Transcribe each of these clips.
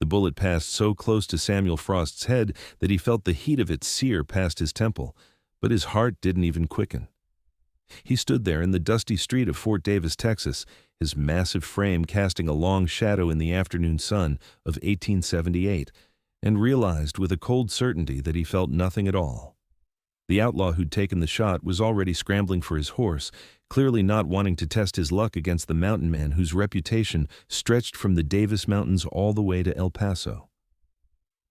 bullet passed so close to Samuel Frost's head that he felt the heat of it sear past his temple, but his heart didn't even quicken. He stood there in the dusty street of Fort Davis, Texas, his massive frame casting a long shadow in the afternoon sun of 1878, and realized with a cold certainty that he felt nothing at all. The outlaw who'd taken the shot was already scrambling for his horse, clearly not wanting to test his luck against the mountain man whose reputation stretched from the Davis Mountains all the way to El Paso.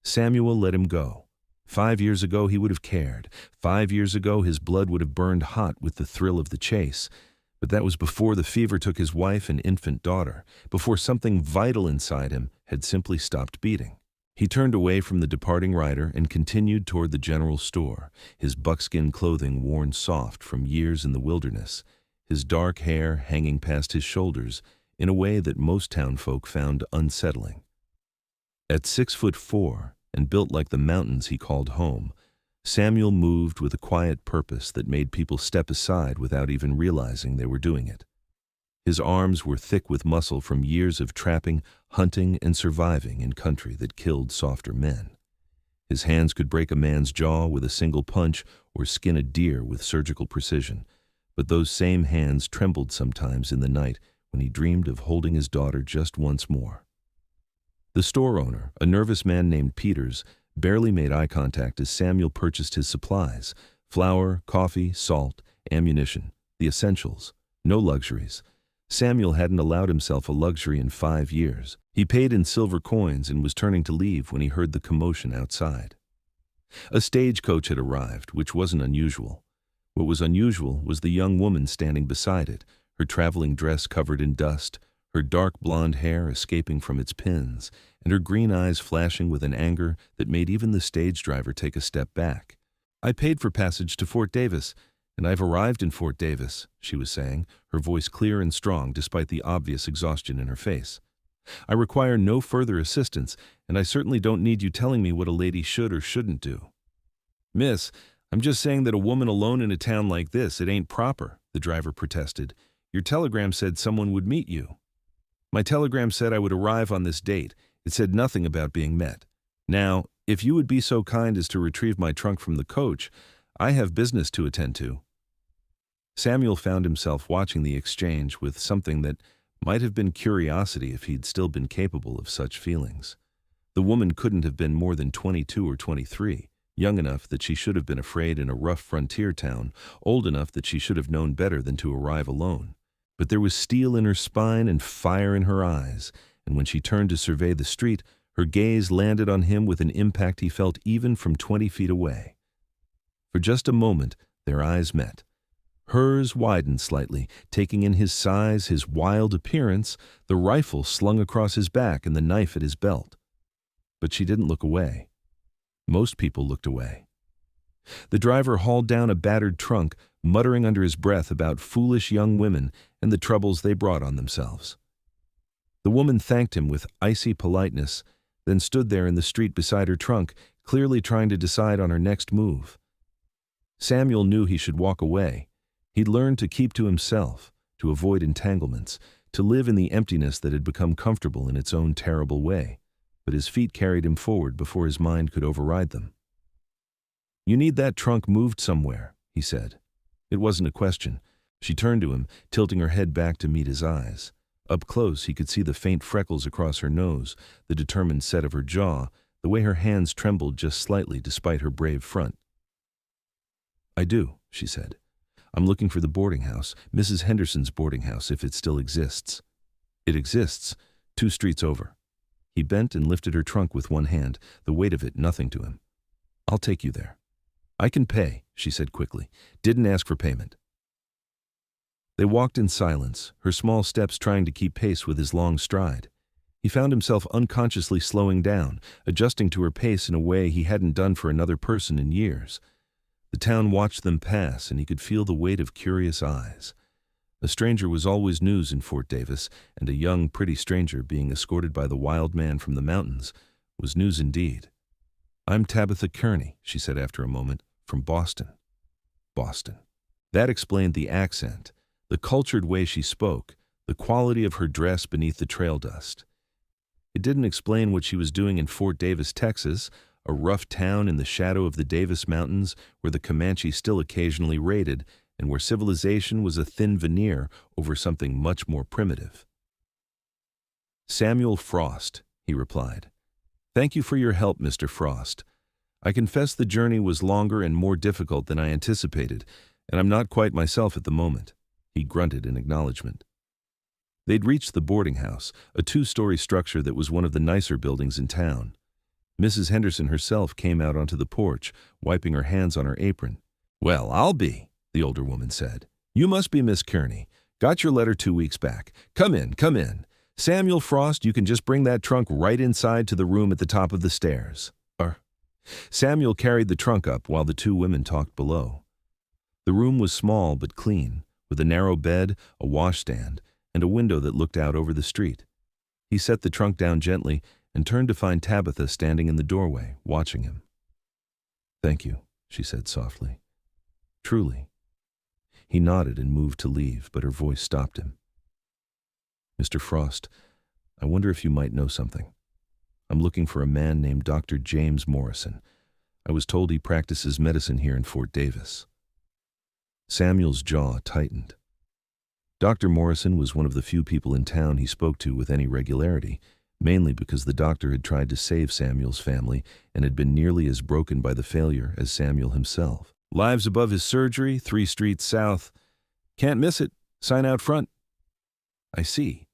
Samuel let him go. 5 years ago he would have cared. 5 years ago his blood would have burned hot with the thrill of the chase. But that was before the fever took his wife and infant daughter, before something vital inside him had simply stopped beating. He turned away from the departing rider and continued toward the general store, his buckskin clothing worn soft from years in the wilderness, his dark hair hanging past his shoulders in a way that most townfolk found unsettling. At 6'4" and built like the mountains he called home, Samuel moved with a quiet purpose that made people step aside without even realizing they were doing it. His arms were thick with muscle from years of trapping, hunting, and surviving in country that killed softer men. His hands could break a man's jaw with a single punch or skin a deer with surgical precision, but those same hands trembled sometimes in the night when he dreamed of holding his daughter just once more. The store owner, a nervous man named Peters, barely made eye contact as Samuel purchased his supplies: flour, coffee, salt, ammunition, the essentials, no luxuries. Samuel hadn't allowed himself a luxury in 5 years. He paid in silver coins and was turning to leave when he heard the commotion outside. A stagecoach had arrived, which wasn't unusual. What was unusual was the young woman standing beside it, her traveling dress covered in dust, her dark blonde hair escaping from its pins, and her green eyes flashing with an anger that made even the stage driver take a step back. "I paid for passage to Fort Davis, and I've arrived in Fort Davis," she was saying, her voice clear and strong despite the obvious exhaustion in her face. "I require no further assistance, and I certainly don't need you telling me what a lady should or shouldn't do." "Miss, I'm just saying that a woman alone in a town like this, it ain't proper," the driver protested. "Your telegram said someone would meet you." "My telegram said I would arrive on this date. It said nothing about being met. Now, if you would be so kind as to retrieve my trunk from the coach, I have business to attend to." Samuel found himself watching the exchange with something that might have been curiosity if he'd still been capable of such feelings. The woman couldn't have been more than 22 or 23, young enough that she should have been afraid in a rough frontier town, old enough that she should have known better than to arrive alone. But there was steel in her spine and fire in her eyes, and when she turned to survey the street, her gaze landed on him with an impact he felt even from 20 feet away. For just a moment, their eyes met. Hers widened slightly, taking in his size, his wild appearance, the rifle slung across his back and the knife at his belt. But she didn't look away. Most people looked away. The driver hauled down a battered trunk, muttering under his breath about foolish young women and the troubles they brought on themselves. The woman thanked him with icy politeness, then stood there in the street beside her trunk, clearly trying to decide on her next move. Samuel knew he should walk away. He'd learned to keep to himself, to avoid entanglements, to live in the emptiness that had become comfortable in its own terrible way, but his feet carried him forward before his mind could override them. "You need that trunk moved somewhere," he said. It wasn't a question. She turned to him, tilting her head back to meet his eyes. Up close, he could see the faint freckles across her nose, the determined set of her jaw, the way her hands trembled just slightly despite her brave front. "I do," she said. "I'm looking for the boarding house, Mrs. Henderson's boarding house, if it still exists." "It exists, 2 streets over." He bent and lifted her trunk with one hand, the weight of it nothing to him. "I'll take you there." "I can pay," she said quickly. "Didn't ask for payment." They walked in silence, her small steps trying to keep pace with his long stride. He found himself unconsciously slowing down, adjusting to her pace in a way he hadn't done for another person in years. The town watched them pass, and he could feel the weight of curious eyes. A stranger was always news in Fort Davis, and a young, pretty stranger being escorted by the wild man from the mountains was news indeed. "I'm Tabitha Kearney," she said after a moment, "from Boston." Boston. That explained the accent, the cultured way she spoke, the quality of her dress beneath the trail dust. It didn't explain what she was doing in Fort Davis, Texas, a rough town in the shadow of the Davis Mountains where the Comanche still occasionally raided and where civilization was a thin veneer over something much more primitive. "Samuel Frost," he replied. "Thank you for your help, Mr. Frost. I confess the journey was longer and more difficult than I anticipated, and I'm not quite myself at the moment." He grunted in acknowledgement. They'd reached the boarding house, a 2-story structure that was one of the nicer buildings in town. Mrs. Henderson herself came out onto the porch, wiping her hands on her apron. "Well, I'll be," the older woman said. "You must be Miss Kearney. Got your letter 2 weeks back. Come in, come in. Samuel Frost, you can just bring that trunk right inside to the room at the top of the stairs." Samuel carried the trunk up while the 2 women talked below. The room was small but clean, with a narrow bed, a washstand, and a window that looked out over the street. He set the trunk down gently and turned to find Tabitha standing in the doorway, watching him. "Thank you," she said softly. "Truly." He nodded and moved to leave, but her voice stopped him. "Mr. Frost, I wonder if you might know something. I'm looking for a man named Dr. James Morrison. I was told he practices medicine here in Fort Davis." Samuel's jaw tightened. Dr. Morrison was one of the few people in town he spoke to with any regularity, mainly because the doctor had tried to save Samuel's family and had been nearly as broken by the failure as Samuel himself. "Lives above his surgery, 3 streets south. Can't miss it. Sign out front." "I see.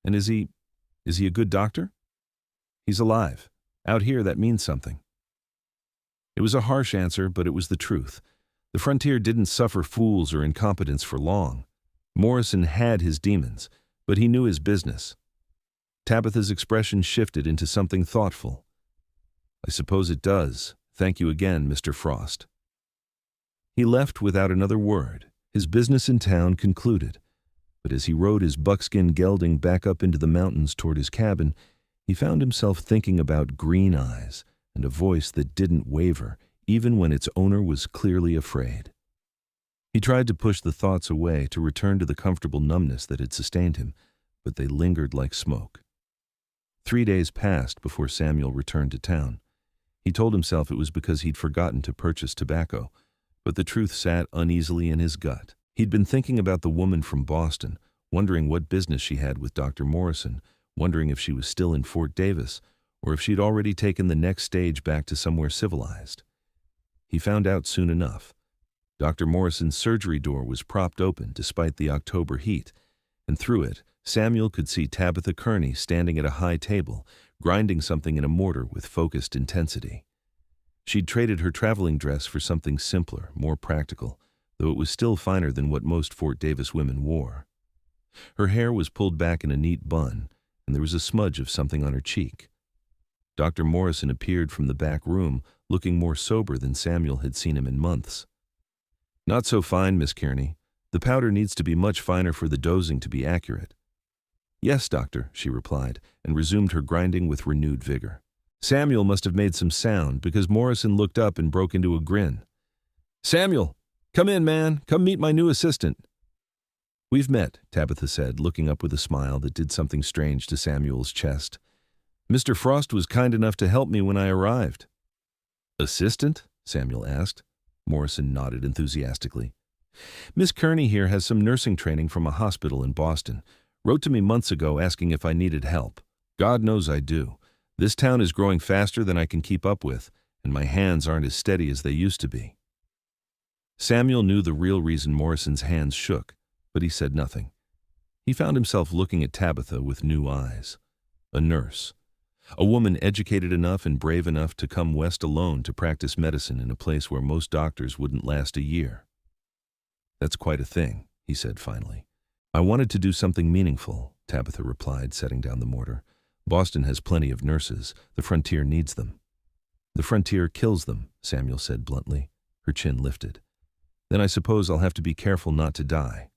And is he a good doctor?" "He's alive. Out here, that means something." It was a harsh answer, but it was the truth. The frontier didn't suffer fools or incompetence for long. Morrison had his demons, but he knew his business. Tabitha's expression shifted into something thoughtful. "I suppose it does. Thank you again, Mr. Frost." He left without another word, his business in town concluded. But as he rode his buckskin gelding back up into the mountains toward his cabin, he found himself thinking about green eyes and a voice that didn't waver, even when its owner was clearly afraid. He tried to push the thoughts away to return to the comfortable numbness that had sustained him, but they lingered like smoke. 3 days passed before Samuel returned to town. He told himself it was because he'd forgotten to purchase tobacco, but the truth sat uneasily in his gut. He'd been thinking about the woman from Boston, wondering what business she had with Dr. Morrison, wondering if she was still in Fort Davis, or if she'd already taken the next stage back to somewhere civilized. He found out soon enough. Dr. Morrison's surgery door was propped open despite the October heat, and through it, Samuel could see Tabitha Kearney standing at a high table, grinding something in a mortar with focused intensity. She'd traded her traveling dress for something simpler, more practical, though it was still finer than what most Fort Davis women wore. Her hair was pulled back in a neat bun, and there was a smudge of something on her cheek. Dr. Morrison appeared from the back room, looking more sober than Samuel had seen him in months. "Not so fine, Miss Kearney. The powder needs to be much finer for the dosing to be accurate." "Yes, doctor," she replied, and resumed her grinding with renewed vigor. Samuel must have made some sound, because Morrison looked up and broke into a grin. "Samuel, come in, man. Come meet my new assistant." "We've met," Tabitha said, looking up with a smile that did something strange to Samuel's chest. "Mr. Frost was kind enough to help me when I arrived." "Assistant?" Samuel asked. Morrison nodded enthusiastically. "Miss Kearney here has some nursing training from a hospital in Boston. Wrote to me months ago asking if I needed help. God knows I do. This town is growing faster than I can keep up with, and my hands aren't as steady as they used to be." Samuel knew the real reason Morrison's hands shook, but he said nothing. He found himself looking at Tabitha with new eyes. A nurse. A woman educated enough and brave enough to come west alone to practice medicine in a place where most doctors wouldn't last a year. "That's quite a thing," he said finally. "I wanted to do something meaningful," Tabitha replied, setting down the mortar. "Boston has plenty of nurses. The frontier needs them." "The frontier kills them," Samuel said bluntly. Her chin lifted. "Then I suppose I'll have to be careful not to die."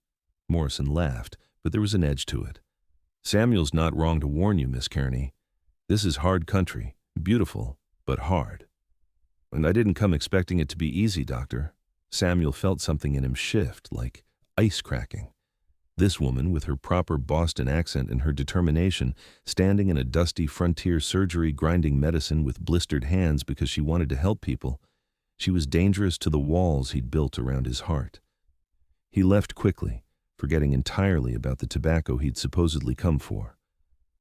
Morrison laughed, but there was an edge to it. "Samuel's not wrong to warn you, Miss Kearney. This is hard country, beautiful, but hard." "And I didn't come expecting it to be easy, doctor." Samuel felt something in him shift, like ice cracking. This woman, with her proper Boston accent and her determination, standing in a dusty frontier surgery grinding medicine with blistered hands because she wanted to help people, she was dangerous to the walls he'd built around his heart. He left quickly, forgetting entirely about the tobacco he'd supposedly come for.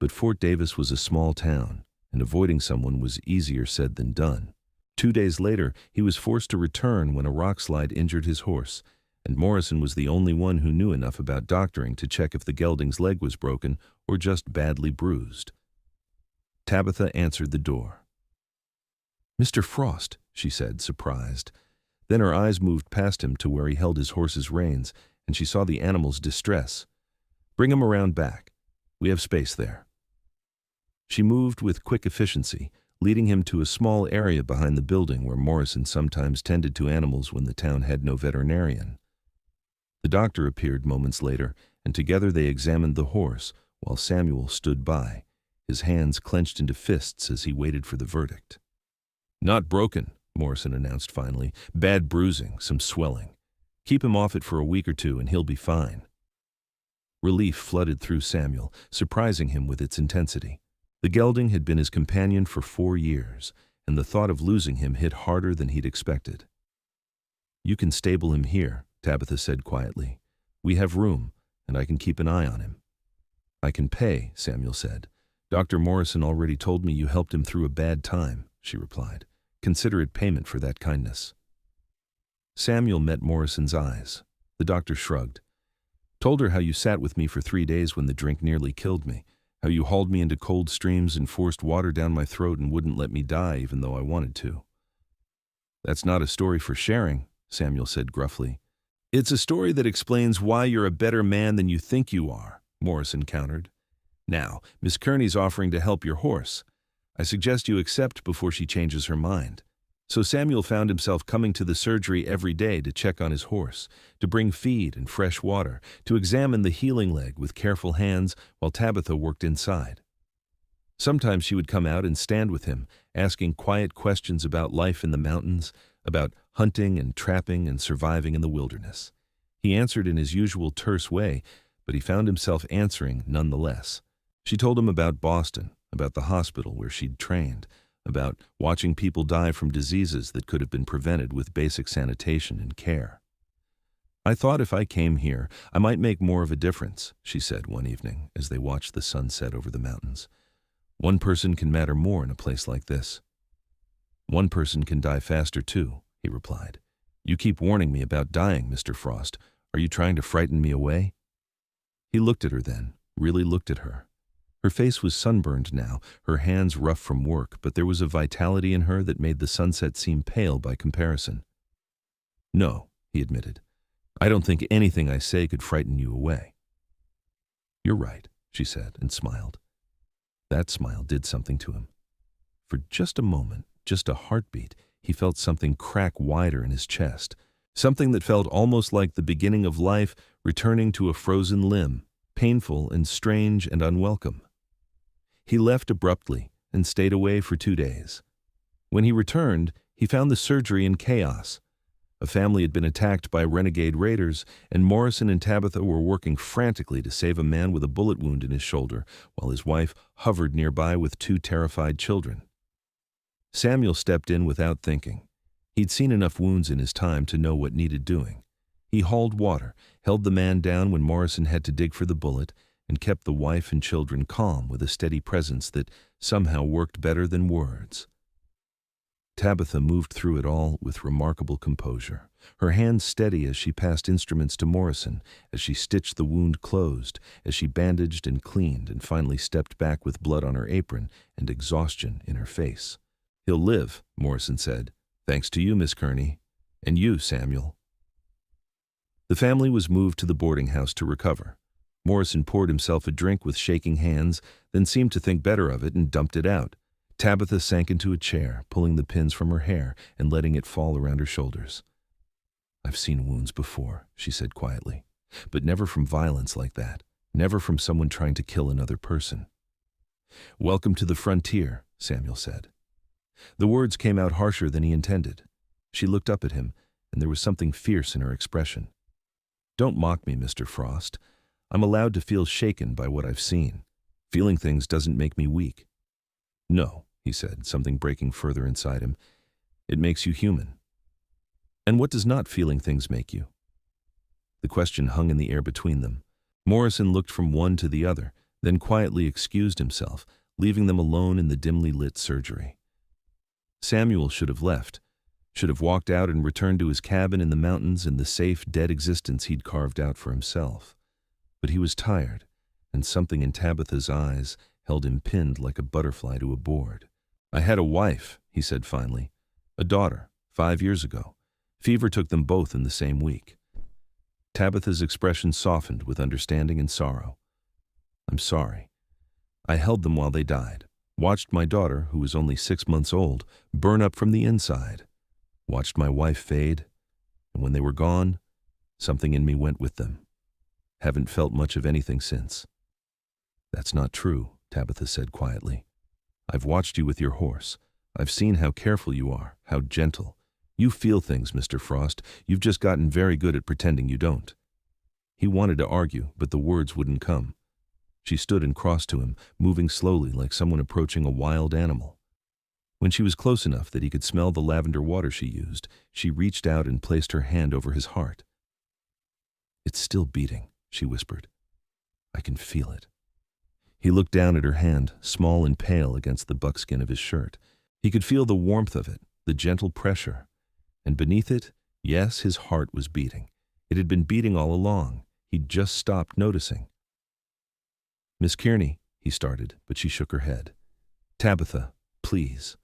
But Fort Davis was a small town, and avoiding someone was easier said than done. 2 days later, he was forced to return when a rockslide injured his horse, and Morrison was the only one who knew enough about doctoring to check if the gelding's leg was broken or just badly bruised. Tabitha answered the door. "Mr. Frost," she said, surprised. Then her eyes moved past him to where he held his horse's reins, and she saw the animal's distress. "Bring him around back. We have space there." She moved with quick efficiency, leading him to a small area behind the building where Morrison sometimes tended to animals when the town had no veterinarian. The doctor appeared moments later, and together they examined the horse, while Samuel stood by, his hands clenched into fists as he waited for the verdict. "Not broken," Morrison announced finally. "Bad bruising, some swelling. Keep him off it for a week or two and he'll be fine." Relief flooded through Samuel, surprising him with its intensity. The gelding had been his companion for 4 years, and the thought of losing him hit harder than he'd expected. "You can stable him here," Tabitha said quietly. "We have room, and I can keep an eye on him." "I can pay," Samuel said. "Dr. Morrison already told me you helped him through a bad time," she replied. "Consider it payment for that kindness." Samuel met Morrison's eyes. The doctor shrugged. "Told her how you sat with me for 3 days when the drink nearly killed me, how you hauled me into cold streams and forced water down my throat and wouldn't let me die even though I wanted to." "That's not a story for sharing," Samuel said gruffly. "It's a story that explains why you're a better man than you think you are," Morrison countered. "Now, Miss Kearney's offering to help your horse. I suggest you accept before she changes her mind." So Samuel found himself coming to the surgery every day to check on his horse, to bring feed and fresh water, to examine the healing leg with careful hands while Tabitha worked inside. Sometimes she would come out and stand with him, asking quiet questions about life in the mountains, about hunting and trapping and surviving in the wilderness. He answered in his usual terse way, but he found himself answering nonetheless. She told him about Boston, about the hospital where she'd trained, about watching people die from diseases that could have been prevented with basic sanitation and care. "I thought if I came here, I might make more of a difference," she said one evening as they watched the sun set over the mountains. "One person can matter more in a place like this." "One person can die faster too," he replied. "You keep warning me about dying, Mr. Frost. Are you trying to frighten me away?" He looked at her then, really looked at her. Her face was sunburned now, her hands rough from work, but there was a vitality in her that made the sunset seem pale by comparison. "No," he admitted. "I don't think anything I say could frighten you away." "You're right," she said, and smiled. That smile did something to him. For just a moment, just a heartbeat, he felt something crack wider in his chest, something that felt almost like the beginning of life returning to a frozen limb, painful and strange and unwelcome. He left abruptly and stayed away for 2 days. When he returned, he found the surgery in chaos. A family had been attacked by renegade raiders, and Morrison and Tabitha were working frantically to save a man with a bullet wound in his shoulder, while his wife hovered nearby with 2 terrified children. Samuel stepped in without thinking. He'd seen enough wounds in his time to know what needed doing. He hauled water, held the man down when Morrison had to dig for the bullet, and kept the wife and children calm with a steady presence that somehow worked better than words. Tabitha moved through it all with remarkable composure, her hands steady as she passed instruments to Morrison, as she stitched the wound closed, as she bandaged and cleaned and finally stepped back with blood on her apron and exhaustion in her face. "He'll live," Morrison said, "thanks to you, Miss Kearney, and you, Samuel." The family was moved to the boarding house to recover. Morrison poured himself a drink with shaking hands, then seemed to think better of it and dumped it out. Tabitha sank into a chair, pulling the pins from her hair and letting it fall around her shoulders. "I've seen wounds before," she said quietly, "but never from violence like that, never from someone trying to kill another person." "Welcome to the frontier," Samuel said. The words came out harsher than he intended. She looked up at him, and there was something fierce in her expression. "Don't mock me, Mr. Frost. I'm allowed to feel shaken by what I've seen. Feeling things doesn't make me weak. No, he said, something breaking further inside him. It makes you human. And what does not feeling things make you? The question hung in the air between them. Morrison looked from one to the other, then quietly excused himself, leaving them alone in the dimly lit surgery. Samuel should have left, should have walked out and returned to his cabin in the mountains and the safe, dead existence he'd carved out for himself. But he was tired, and something in Tabitha's eyes held him pinned like a butterfly to a board. I had a wife, he said finally, a daughter, 5 years ago. Fever took them both in the same week. Tabitha's expression softened with understanding and sorrow. I'm sorry. I held them while they died, watched my daughter, who was only 6 months old, burn up from the inside, watched my wife fade, and when they were gone, something in me went with them. Haven't felt much of anything since. That's not true, Tabitha said quietly. I've watched you with your horse. I've seen how careful you are, how gentle. You feel things, Mr. Frost. You've just gotten very good at pretending you don't. He wanted to argue, but the words wouldn't come. She stood and crossed to him, moving slowly like someone approaching a wild animal. When she was close enough that he could smell the lavender water she used, she reached out and placed her hand over his heart. It's still beating, she whispered. I can feel it. He looked down at her hand, small and pale against the buckskin of his shirt. He could feel the warmth of it, the gentle pressure. And beneath it, yes, his heart was beating. It had been beating all along. He'd just stopped noticing. Miss Kearney, he started, but she shook her head. Tabitha, please.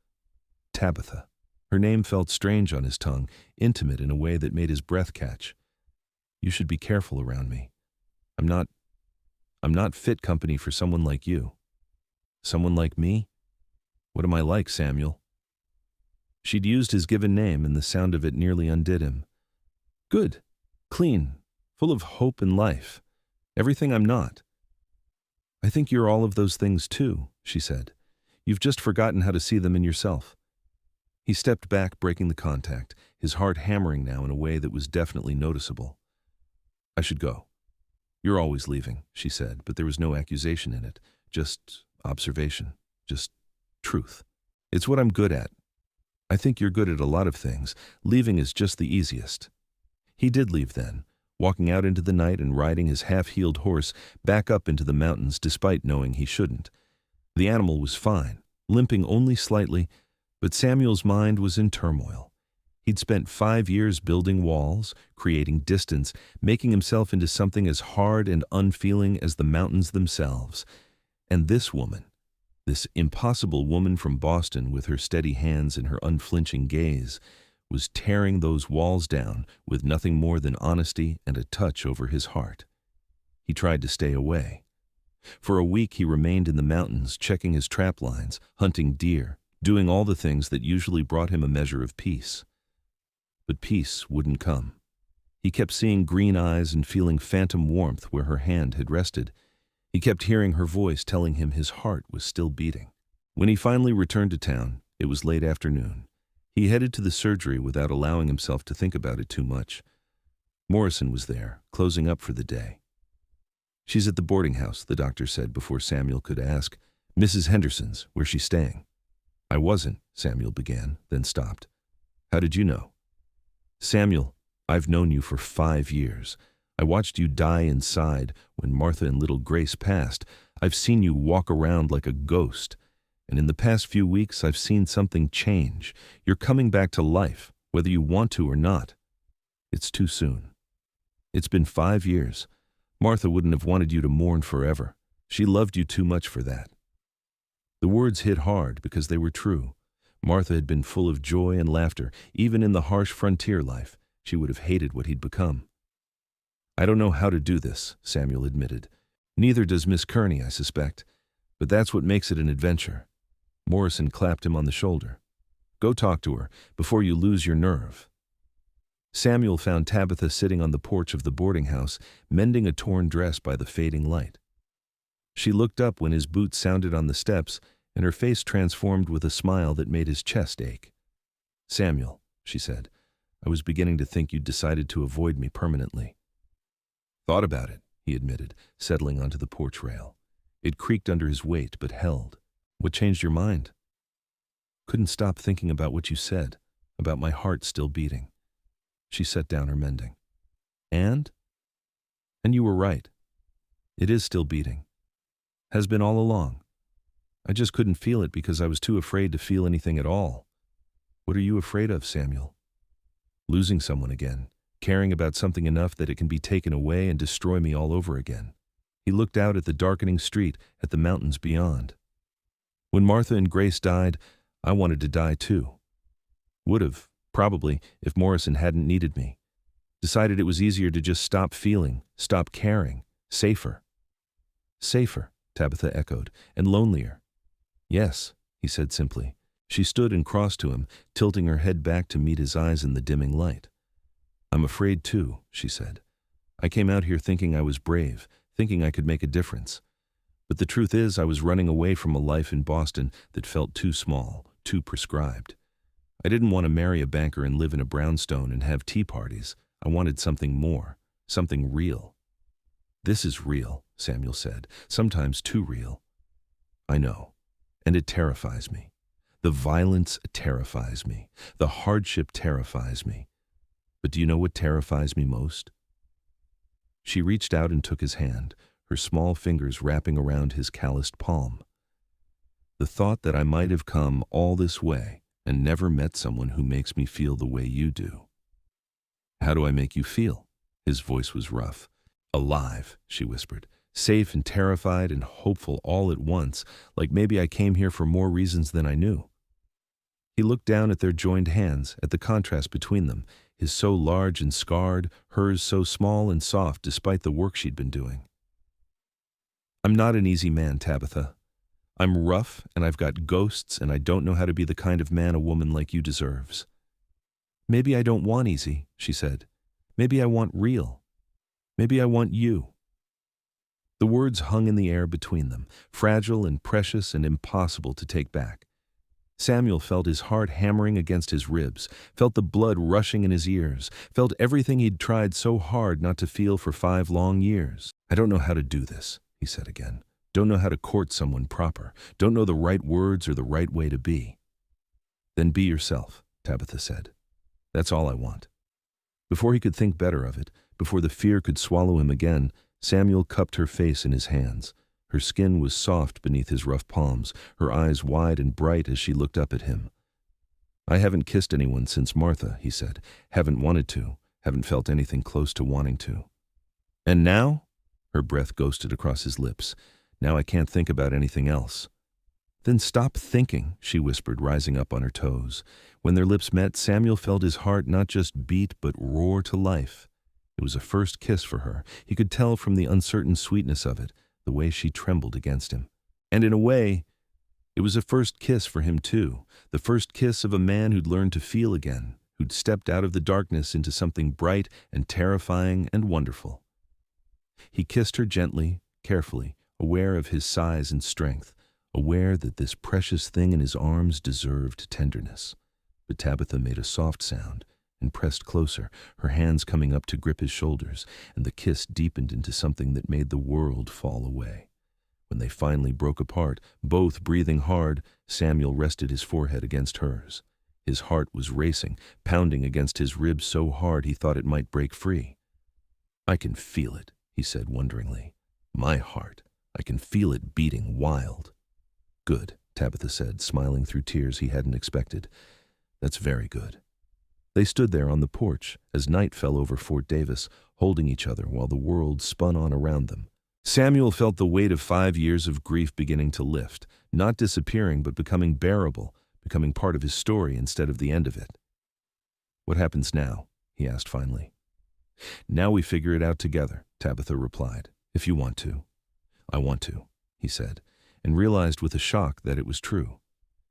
Tabitha. Her name felt strange on his tongue, intimate in a way that made his breath catch. You should be careful around me. I'm not fit company for someone like you. Someone like me? What am I like, Samuel? She'd used his given name, and the sound of it nearly undid him. Good, clean, full of hope and life. Everything I'm not. I think you're all of those things too, she said. You've just forgotten how to see them in yourself. He stepped back, breaking the contact, his heart hammering now in a way that was definitely noticeable. I should go. You're always leaving, she said, but there was no accusation in it, just observation, just truth. It's what I'm good at. I think you're good at a lot of things. Leaving is just the easiest. He did leave then, walking out into the night and riding his half-healed horse back up into the mountains despite knowing he shouldn't. The animal was fine, limping only slightly, but Samuel's mind was in turmoil. He'd spent 5 years building walls, creating distance, making himself into something as hard and unfeeling as the mountains themselves. And this woman, this impossible woman from Boston with her steady hands and her unflinching gaze, was tearing those walls down with nothing more than honesty and a touch over his heart. He tried to stay away. For a week he remained in the mountains, checking his trap lines, hunting deer, doing all the things that usually brought him a measure of peace. But peace wouldn't come. He kept seeing green eyes and feeling phantom warmth where her hand had rested. He kept hearing her voice telling him his heart was still beating. When he finally returned to town, it was late afternoon. He headed to the surgery without allowing himself to think about it too much. Morrison was there, closing up for the day. She's at the boarding house, the doctor said before Samuel could ask. Mrs. Henderson's, where's she staying? I wasn't, Samuel began, then stopped. How did you know? Samuel, I've known you for 5 years. I watched you die inside when Martha and little Grace passed. I've seen you walk around like a ghost. And in the past few weeks, I've seen something change. You're coming back to life, whether you want to or not. It's too soon. It's been 5 years. Martha wouldn't have wanted you to mourn forever. She loved you too much for that. The words hit hard because they were true. Martha had been full of joy and laughter. Even in the harsh frontier life, she would have hated what he'd become. I don't know how to do this, Samuel admitted. Neither does Miss Kearney, I suspect. But that's what makes it an adventure. Morrison clapped him on the shoulder. Go talk to her before you lose your nerve. Samuel found Tabitha sitting on the porch of the boarding house, mending a torn dress by the fading light. She looked up when his boots sounded on the steps, and her face transformed with a smile that made his chest ache. Samuel, she said, I was beginning to think you'd decided to avoid me permanently. Thought about it, he admitted, settling onto the porch rail. It creaked under his weight, but held. What changed your mind? Couldn't stop thinking about what you said, about my heart still beating. She set down her mending. And? And you were right. It is still beating. Has been all along. I just couldn't feel it because I was too afraid to feel anything at all. What are you afraid of, Samuel? Losing someone again, caring about something enough that it can be taken away and destroy me all over again. He looked out at the darkening street, at the mountains beyond. When Martha and Grace died, I wanted to die too. Would have, probably, if Morrison hadn't needed me. Decided it was easier to just stop feeling, stop caring, safer. Safer, Tabitha echoed, and lonelier. Yes, he said simply. She stood and crossed to him, tilting her head back to meet his eyes in the dimming light. I'm afraid too, she said. I came out here thinking I was brave, thinking I could make a difference. But the truth is I was running away from a life in Boston that felt too small, too prescribed. I didn't want to marry a banker and live in a brownstone and have tea parties. I wanted something more, something real. This is real, Samuel said, sometimes too real. I know, and it terrifies me. The violence terrifies me. The hardship terrifies me. But do you know what terrifies me most? She reached out and took his hand, her small fingers wrapping around his calloused palm. The thought that I might have come all this way and never met someone who makes me feel the way you do. How do I make you feel? His voice was rough. Alive, she whispered. Safe and terrified and hopeful all at once, like maybe I came here for more reasons than I knew. He looked down at their joined hands, at the contrast between them, his so large and scarred, hers so small and soft despite the work she'd been doing. I'm not an easy man, Tabitha. I'm rough, and I've got ghosts, and I don't know how to be the kind of man a woman like you deserves. Maybe I don't want easy, she said. Maybe I want real. Maybe I want you. The words hung in the air between them, fragile and precious and impossible to take back. Samuel felt his heart hammering against his ribs, felt the blood rushing in his ears, felt everything he'd tried so hard not to feel for 5 long years. I don't know how to do this, he said again. Don't know how to court someone proper. Don't know the right words or the right way to be. Then be yourself, Tabitha said. That's all I want. Before he could think better of it, before the fear could swallow him again, Samuel cupped her face in his hands. Her skin was soft beneath his rough palms, her eyes wide and bright as she looked up at him. I haven't kissed anyone since Martha, he said. Haven't wanted to, haven't felt anything close to wanting to. And now? Her breath ghosted across his lips. Now I can't think about anything else. Then stop thinking, she whispered, rising up on her toes. When their lips met, Samuel felt his heart not just beat but roar to life. It was a first kiss for her. He could tell from the uncertain sweetness of it, the way she trembled against him. And in a way, it was a first kiss for him too, the first kiss of a man who'd learned to feel again, who'd stepped out of the darkness into something bright and terrifying and wonderful. He kissed her gently, carefully, aware of his size and strength, aware that this precious thing in his arms deserved tenderness. But Tabitha made a soft sound and pressed closer, her hands coming up to grip his shoulders, and the kiss deepened into something that made the world fall away. When they finally broke apart, both breathing hard, Samuel rested his forehead against hers. His heart was racing, pounding against his ribs so hard he thought it might break free. I can feel it, he said wonderingly. My heart. I can feel it beating wild. Good, Tabitha said, smiling through tears he hadn't expected. That's very good. They stood there on the porch as night fell over Fort Davis, holding each other while the world spun on around them. Samuel felt the weight of 5 years of grief beginning to lift, not disappearing but becoming bearable, becoming part of his story instead of the end of it. What happens now? He asked finally. Now we figure it out together, Tabitha replied, if you want to. I want to, he said, and realized with a shock that it was true.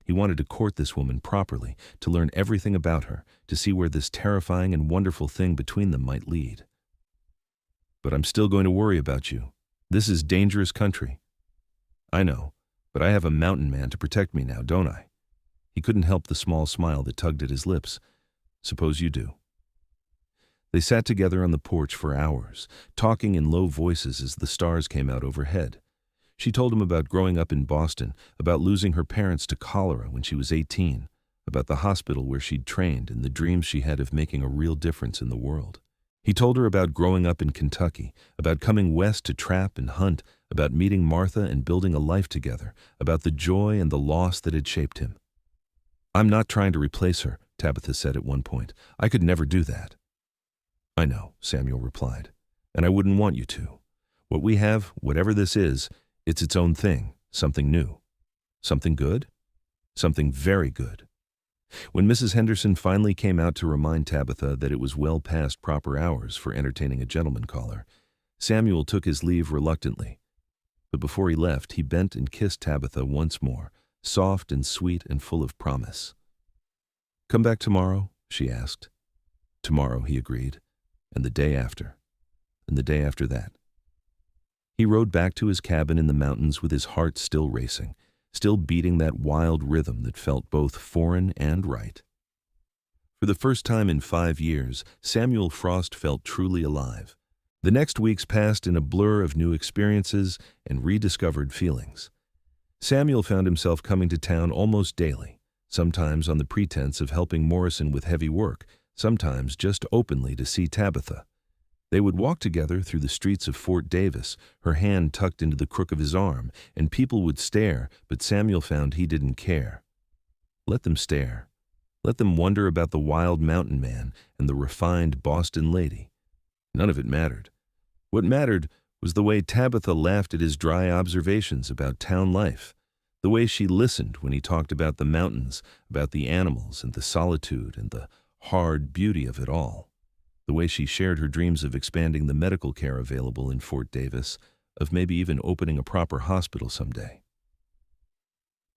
He wanted to court this woman properly, to learn everything about her, to see where this terrifying and wonderful thing between them might lead. But I'm still going to worry about you. This is dangerous country. I know, but I have a mountain man to protect me now, don't I? He couldn't help the small smile that tugged at his lips. Suppose you do. They sat together on the porch for hours, talking in low voices as the stars came out overhead. She told him about growing up in Boston, about losing her parents to cholera when she was 18, about the hospital where she'd trained and the dreams she had of making a real difference in the world. He told her about growing up in Kentucky, about coming west to trap and hunt, about meeting Martha and building a life together, about the joy and the loss that had shaped him. "I'm not trying to replace her," Tabitha said at one point. "I could never do that." "I know," Samuel replied, "and I wouldn't want you to. What we have, whatever this is, it's its own thing, something new. Something good? Something very good." When Mrs. Henderson finally came out to remind Tabitha that it was well past proper hours for entertaining a gentleman caller, Samuel took his leave reluctantly. But before he left, he bent and kissed Tabitha once more, soft and sweet and full of promise. "Come back tomorrow?" she asked. "Tomorrow," he agreed, "and the day after, and the day after that." He rode back to his cabin in the mountains with his heart still racing, still beating that wild rhythm that felt both foreign and right. For the first time in 5 years, Samuel Frost felt truly alive. The next weeks passed in a blur of new experiences and rediscovered feelings. Samuel found himself coming to town almost daily, sometimes on the pretense of helping Morrison with heavy work, sometimes just openly to see Tabitha. They would walk together through the streets of Fort Davis, her hand tucked into the crook of his arm, and people would stare, but Samuel found he didn't care. Let them stare. Let them wonder about the wild mountain man and the refined Boston lady. None of it mattered. What mattered was the way Tabitha laughed at his dry observations about town life, the way she listened when he talked about the mountains, about the animals and the solitude and the hard beauty of it all, the way she shared her dreams of expanding the medical care available in Fort Davis, of maybe even opening a proper hospital someday.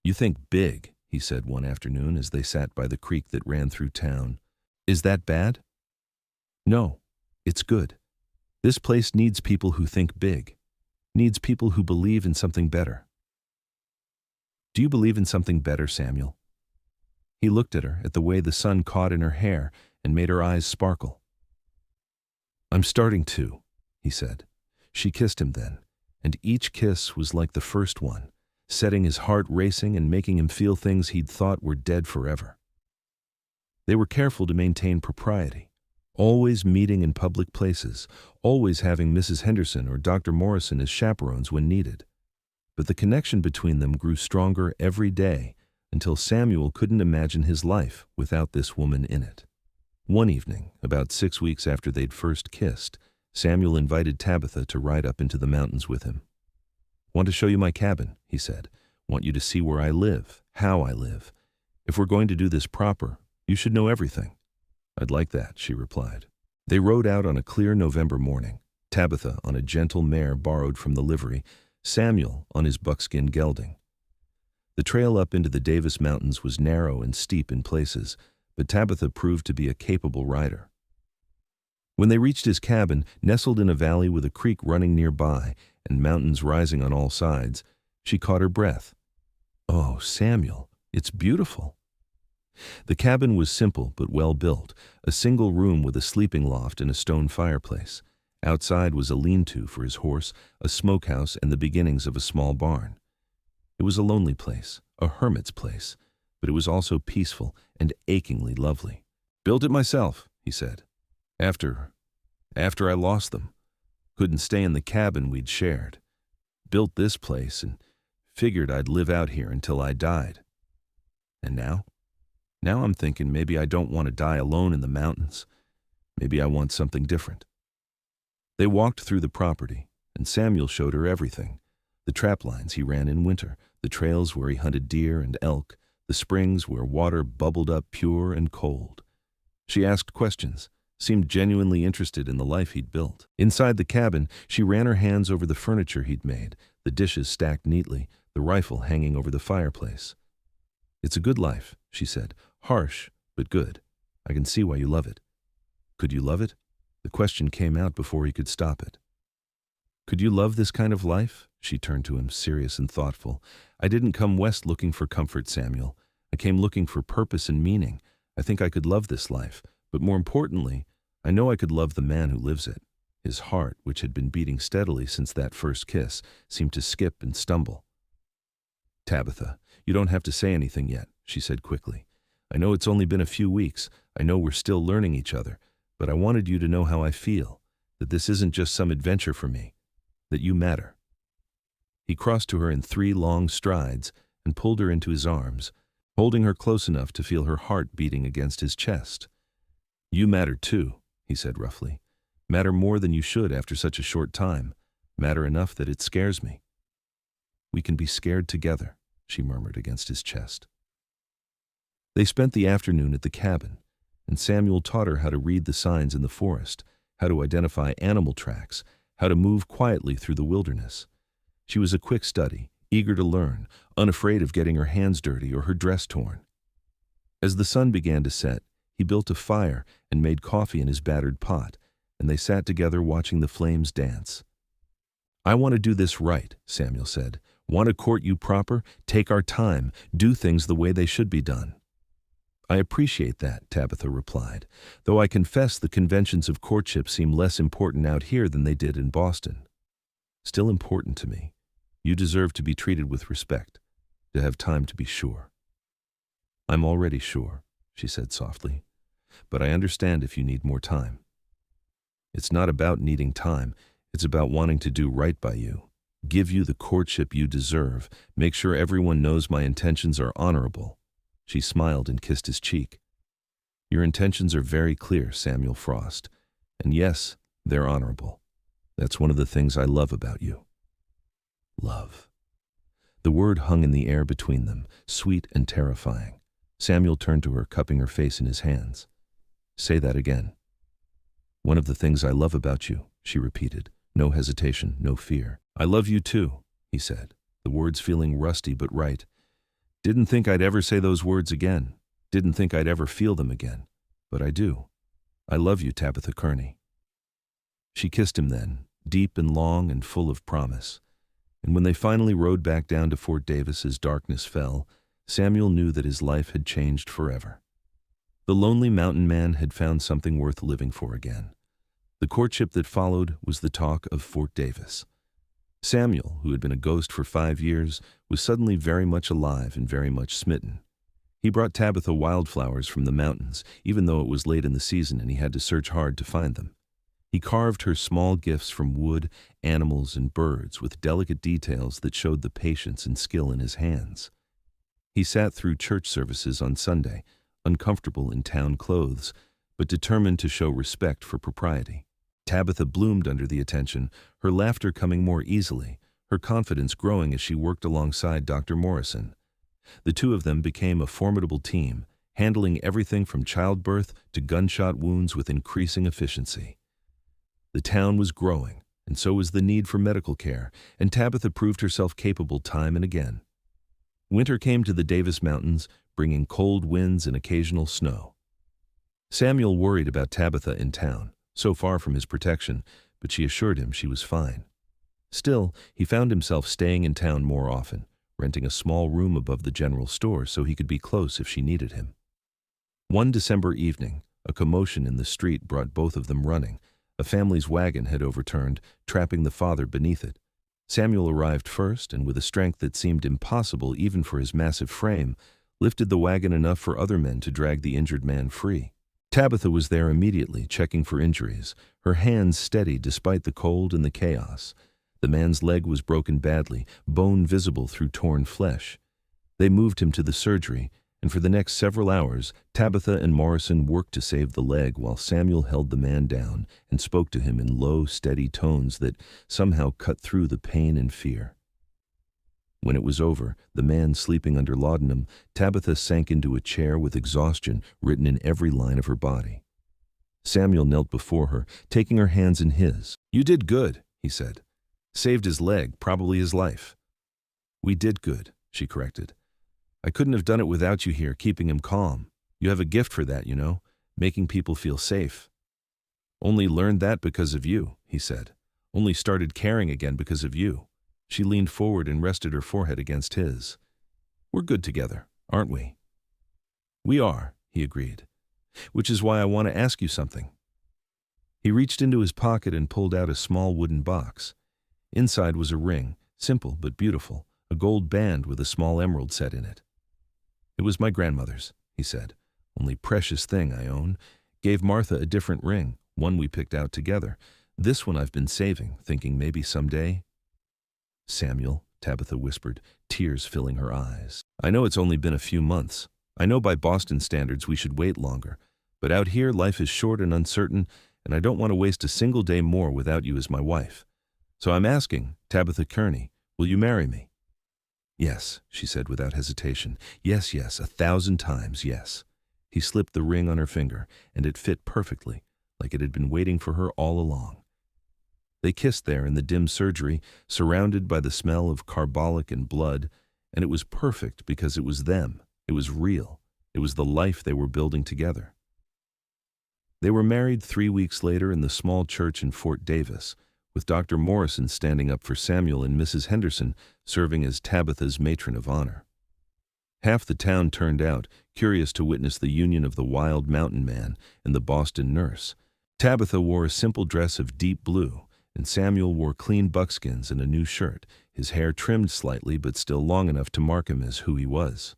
"You think big," he said one afternoon as they sat by the creek that ran through town. "Is that bad?" "No, it's good. This place needs people who think big, needs people who believe in something better." "Do you believe in something better, Samuel?" He looked at her, at the way the sun caught in her hair and made her eyes sparkle. "I'm starting to," he said. She kissed him then, and each kiss was like the first one, setting his heart racing and making him feel things he'd thought were dead forever. They were careful to maintain propriety, always meeting in public places, always having Mrs. Henderson or Dr. Morrison as chaperones when needed. But the connection between them grew stronger every day until Samuel couldn't imagine his life without this woman in it. One evening, about 6 weeks after they'd first kissed, Samuel invited Tabitha to ride up into the mountains with him. "Want to show you my cabin," he said. "Want you to see where I live, how I live. If we're going to do this proper, you should know everything." "I'd like that," she replied. They rode out on a clear November morning, Tabitha on a gentle mare borrowed from the livery, Samuel on his buckskin gelding. The trail up into the Davis Mountains was narrow and steep in places, but Tabitha proved to be a capable rider. When they reached his cabin, nestled in a valley with a creek running nearby and mountains rising on all sides, she caught her breath. "Oh, Samuel, it's beautiful." The cabin was simple but well built, a single room with a sleeping loft and a stone fireplace. Outside was a lean-to for his horse, a smokehouse, and the beginnings of a small barn. It was a lonely place, a hermit's place, but it was also peaceful and achingly lovely. "Built it myself," he said. After I lost them. Couldn't stay in the cabin we'd shared. Built this place and figured I'd live out here until I died. And now I'm thinking maybe I don't want to die alone in the mountains. Maybe I want something different." They walked through the property, and Samuel showed her everything. The trap lines he ran in winter, the trails where he hunted deer and elk, the springs where water bubbled up pure and cold. She asked questions, seemed genuinely interested in the life he'd built. Inside the cabin, she ran her hands over the furniture he'd made, the dishes stacked neatly, the rifle hanging over the fireplace. "It's a good life," she said. "Harsh, but good. I can see why you love it." Could you love it? The question came out before he could stop it. "Could you love this kind of life?" She turned to him, serious and thoughtful. "I didn't come west looking for comfort, Samuel. I came looking for purpose and meaning. I think I could love this life, but more importantly, I know I could love the man who lives it. His heart, which had been beating steadily since that first kiss, seemed to skip and stumble. Tabitha, you don't have to say anything yet, she said quickly. I know it's only been a few weeks. I know we're still learning each other, but I wanted you to know how I feel, that this isn't just some adventure for me, that you matter. He crossed to her in 3 long strides and pulled her into his arms, holding her close enough to feel her heart beating against his chest. You matter too, he said roughly. Matter more than you should after such a short time. Matter enough that it scares me. We can be scared together, she murmured against his chest. They spent the afternoon at the cabin, and Samuel taught her how to read the signs in the forest, how to identify animal tracks, how to move quietly through the wilderness. She was a quick study, eager to learn, unafraid of getting her hands dirty or her dress torn. As the sun began to set, he built a fire and made coffee in his battered pot, and they sat together watching the flames dance. I want to do this right, Samuel said. Want to court you proper, take our time, do things the way they should be done. I appreciate that, Tabitha replied, though I confess the conventions of courtship seem less important out here than they did in Boston. Still important to me. You deserve to be treated with respect, to have time to be sure. I'm already sure, she said softly, but I understand if you need more time. It's not about needing time, it's about wanting to do right by you, give you the courtship you deserve, make sure everyone knows my intentions are honorable. She smiled and kissed his cheek. Your intentions are very clear, Samuel Frost, and yes, they're honorable. That's one of the things I love about you. Love. The word hung in the air between them, sweet and terrifying. Samuel turned to her, cupping her face in his hands. Say that again. One of the things I love about you, she repeated, no hesitation, no fear. I love you too, he said, the words feeling rusty but right. Didn't think I'd ever say those words again. Didn't think I'd ever feel them again. But I do. I love you, Tabitha Kearney. She kissed him then, deep and long and full of promise. And when they finally rode back down to Fort Davis as darkness fell, Samuel knew that his life had changed forever. The lonely mountain man had found something worth living for again. The courtship that followed was the talk of Fort Davis. Samuel, who had been a ghost for 5 years, was suddenly very much alive and very much smitten. He brought Tabitha wildflowers from the mountains, even though it was late in the season and he had to search hard to find them. He carved her small gifts from wood, animals, and birds with delicate details that showed the patience and skill in his hands. He sat through church services on Sunday, uncomfortable in town clothes, but determined to show respect for propriety. Tabitha bloomed under the attention, her laughter coming more easily, her confidence growing as she worked alongside Dr. Morrison. The two of them became a formidable team, handling everything from childbirth to gunshot wounds with increasing efficiency. The town was growing, and so was the need for medical care, and Tabitha proved herself capable time and again. Winter came to the Davis Mountains, bringing cold winds and occasional snow. Samuel worried about Tabitha in town, so far from his protection, but she assured him she was fine. Still, he found himself staying in town more often, renting a small room above the general store so he could be close if she needed him. One December evening, a commotion in the street brought both of them running. A family's wagon had overturned, trapping the father beneath it. Samuel arrived first, and with a strength that seemed impossible even for his massive frame, lifted the wagon enough for other men to drag the injured man free. Tabitha was there immediately, checking for injuries, her hands steady despite the cold and the chaos. The man's leg was broken badly, bone visible through torn flesh. They moved him to the surgery, and for the next several hours, Tabitha and Morrison worked to save the leg while Samuel held the man down and spoke to him in low, steady tones that somehow cut through the pain and fear. When it was over, the man sleeping under laudanum, Tabitha sank into a chair with exhaustion written in every line of her body. Samuel knelt before her, taking her hands in his. "You did good," he said. "Saved his leg, probably his life." "We did good," she corrected. "I couldn't have done it without you here, keeping him calm. You have a gift for that, you know, making people feel safe." "Only learned that because of you," he said. "Only started caring again because of you." She leaned forward and rested her forehead against his. "We're good together, aren't we?" "We are," he agreed. "Which is why I want to ask you something." He reached into his pocket and pulled out a small wooden box. Inside was a ring, simple but beautiful, a gold band with a small emerald set in it. "It was my grandmother's," he said. "Only precious thing I own. Gave Martha a different ring, one we picked out together. This one I've been saving, thinking maybe someday." "Samuel," Tabitha whispered, tears filling her eyes. "I know it's only been a few months. I know by Boston standards we should wait longer. But out here life is short and uncertain, and I don't want to waste a single day more without you as my wife. So I'm asking, Tabitha Kearney, will you marry me?" "Yes," she said without hesitation. "Yes, yes, 1,000 times yes." He slipped the ring on her finger, and it fit perfectly, like it had been waiting for her all along. They kissed there in the dim surgery, surrounded by the smell of carbolic and blood, and it was perfect because it was them. It was real. It was the life they were building together. They were married 3 weeks later in the small church in Fort Davis, with Dr. Morrison standing up for Samuel and Mrs. Henderson serving as Tabitha's matron of honor. Half the town turned out, curious to witness the union of the wild mountain man and the Boston nurse. Tabitha wore a simple dress of deep blue, and Samuel wore clean buckskins and a new shirt, his hair trimmed slightly but still long enough to mark him as who he was.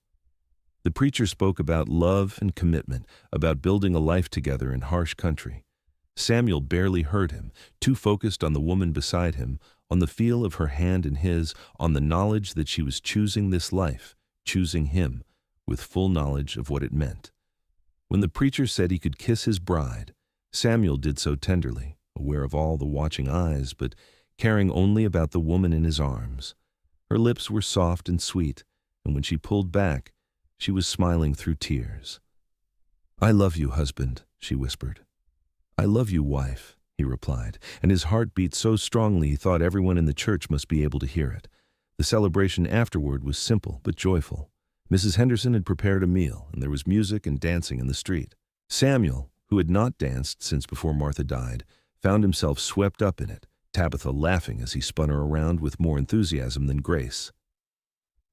The preacher spoke about love and commitment, about building a life together in harsh country. Samuel barely heard him, too focused on the woman beside him, on the feel of her hand in his, on the knowledge that she was choosing this life, choosing him, with full knowledge of what it meant. When the preacher said he could kiss his bride, Samuel did so tenderly, aware of all the watching eyes, but caring only about the woman in his arms. Her lips were soft and sweet, and when she pulled back, she was smiling through tears. "I love you, husband," she whispered. "I love you, wife," he replied, and his heart beat so strongly he thought everyone in the church must be able to hear it. The celebration afterward was simple but joyful. Mrs. Henderson had prepared a meal, and there was music and dancing in the street. Samuel, who had not danced since before Martha died, found himself swept up in it, Tabitha laughing as he spun her around with more enthusiasm than grace.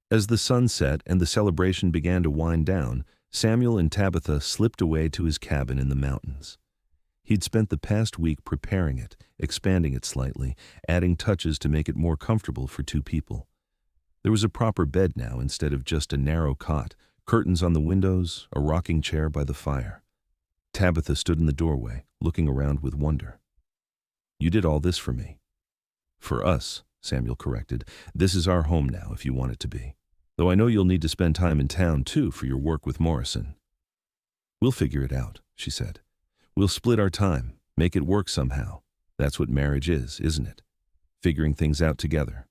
As the sun set and the celebration began to wind down, Samuel and Tabitha slipped away to his cabin in the mountains. He'd spent the past week preparing it, expanding it slightly, adding touches to make it more comfortable for two people. There was a proper bed now instead of just a narrow cot, curtains on the windows, a rocking chair by the fire. Tabitha stood in the doorway, looking around with wonder. "You did all this for me." "For us," Samuel corrected. "This is our home now, if you want it to be. Though I know you'll need to spend time in town, too, for your work with Morrison." "We'll figure it out," she said. "We'll split our time, make it work somehow. That's what marriage is, isn't it? Figuring things out together."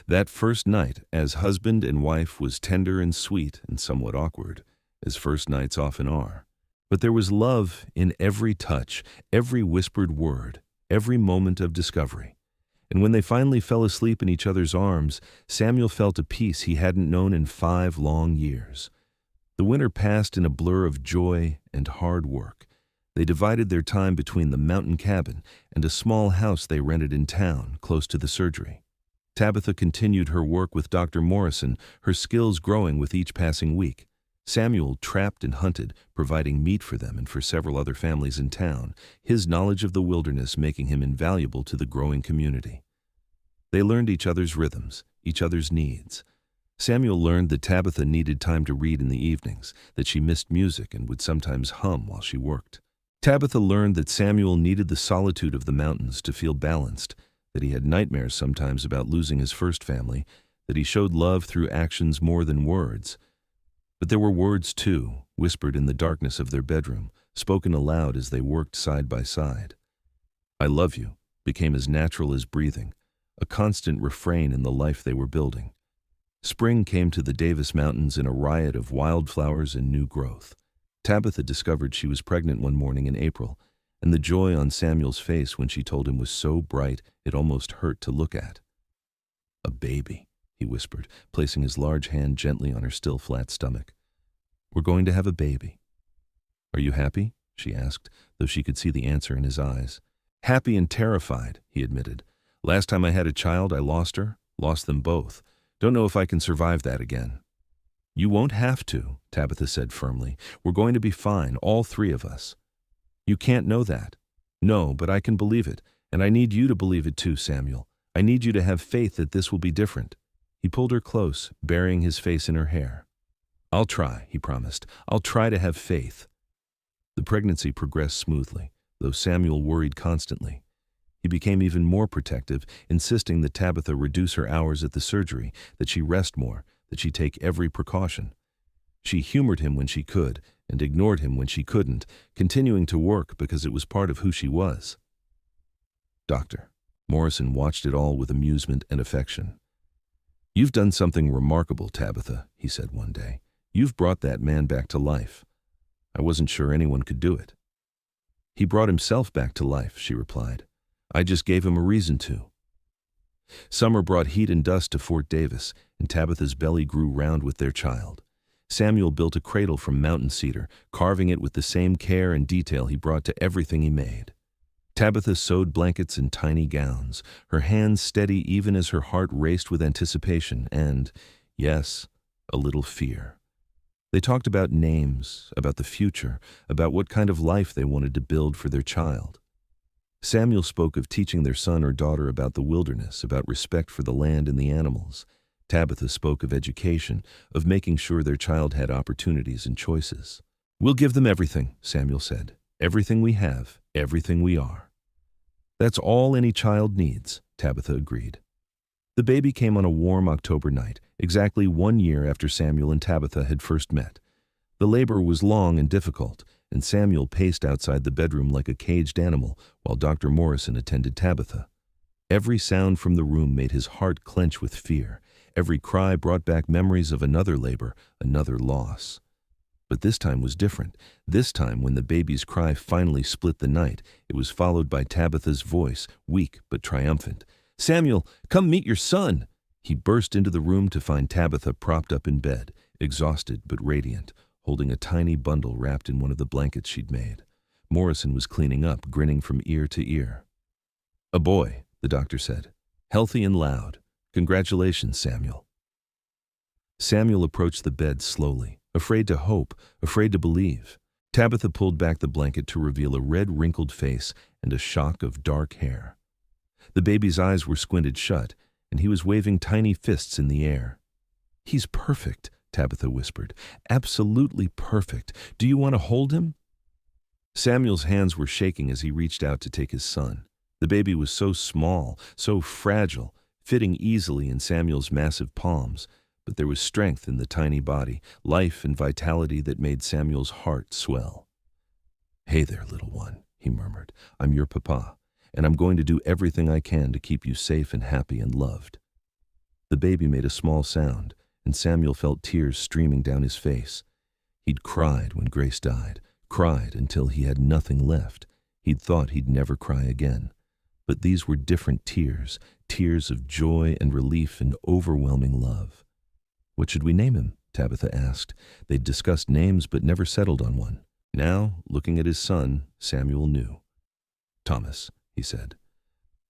That first night, as husband and wife, was tender and sweet and somewhat awkward, as first nights often are. But there was love in every touch, every whispered word, every moment of discovery. And when they finally fell asleep in each other's arms, Samuel felt a peace he hadn't known in 5 long years. The winter passed in a blur of joy and hard work. They divided their time between the mountain cabin and a small house they rented in town, close to the surgery. Tabitha continued her work with Dr. Morrison, her skills growing with each passing week. Samuel trapped and hunted, providing meat for them and for several other families in town, his knowledge of the wilderness making him invaluable to the growing community. They learned each other's rhythms, each other's needs. Samuel learned that Tabitha needed time to read in the evenings, that she missed music and would sometimes hum while she worked. Tabitha learned that Samuel needed the solitude of the mountains to feel balanced, that he had nightmares sometimes about losing his first family, that he showed love through actions more than words. But there were words, too, whispered in the darkness of their bedroom, spoken aloud as they worked side by side. "I love you" became as natural as breathing, a constant refrain in the life they were building. Spring came to the Davis Mountains in a riot of wildflowers and new growth. Tabitha discovered she was pregnant one morning in April, and the joy on Samuel's face when she told him was so bright it almost hurt to look at. "A baby," he whispered, placing his large hand gently on her still flat stomach. "We're going to have a baby." "Are you happy?" she asked, though she could see the answer in his eyes. "Happy and terrified," he admitted. "Last time I had a child, I lost her, lost them both. Don't know if I can survive that again." "You won't have to," Tabitha said firmly. "We're going to be fine, all 3 of us." "You can't know that." No, but I can believe it, and I need you to believe it too, Samuel. I need you to have faith that this will be different. He pulled her close, burying his face in her hair. I'll try, he promised. I'll try to have faith. The pregnancy progressed smoothly, though Samuel worried constantly. He became even more protective, insisting that Tabitha reduce her hours at the surgery, that she rest more, that she take every precaution. She humored him when she could, and ignored him when she couldn't, continuing to work because it was part of who she was. Doctor Morrison watched it all with amusement and affection. You've done something remarkable, Tabitha, he said one day. You've brought that man back to life. I wasn't sure anyone could do it. He brought himself back to life, she replied. I just gave him a reason to. Summer brought heat and dust to Fort Davis, and Tabitha's belly grew round with their child. Samuel built a cradle from mountain cedar, carving it with the same care and detail he brought to everything he made. Tabitha sewed blankets in tiny gowns, her hands steady even as her heart raced with anticipation and, yes, a little fear. They talked about names, about the future, about what kind of life they wanted to build for their child. Samuel spoke of teaching their son or daughter about the wilderness, about respect for the land and the animals. Tabitha spoke of education, of making sure their child had opportunities and choices. We'll give them everything, Samuel said. Everything we have, everything we are. That's all any child needs, Tabitha agreed. The baby came on a warm October night, exactly 1 year after Samuel and Tabitha had first met. The labor was long and difficult, and Samuel paced outside the bedroom like a caged animal while Dr. Morrison attended Tabitha. Every sound from the room made his heart clench with fear. Every cry brought back memories of another labor, another loss. But this time was different. This time, when the baby's cry finally split the night, it was followed by Tabitha's voice, weak but triumphant. Samuel, come meet your son! He burst into the room to find Tabitha propped up in bed, exhausted but radiant, holding a tiny bundle wrapped in one of the blankets she'd made. Morrison was cleaning up, grinning from ear to ear. A boy, the doctor said. Healthy and loud. Congratulations, Samuel. Samuel approached the bed slowly, afraid to hope, afraid to believe. Tabitha pulled back the blanket to reveal a red, wrinkled face and a shock of dark hair. The baby's eyes were squinted shut, and he was waving tiny fists in the air. He's perfect, Tabitha whispered. Absolutely perfect. Do you want to hold him? Samuel's hands were shaking as he reached out to take his son. The baby was so small, so fragile, fitting easily in Samuel's massive palms, but there was strength in the tiny body, life and vitality that made Samuel's heart swell. Hey there, little one, he murmured. I'm your papa, and I'm going to do everything I can to keep you safe and happy and loved. The baby made a small sound, and Samuel felt tears streaming down his face. He'd cried when Grace died, cried until he had nothing left. He'd thought he'd never cry again. But these were different tears, tears of joy and relief and overwhelming love. What should we name him? Tabitha asked. They'd discussed names but never settled on one. Now, looking at his son, Samuel knew. Thomas, he said.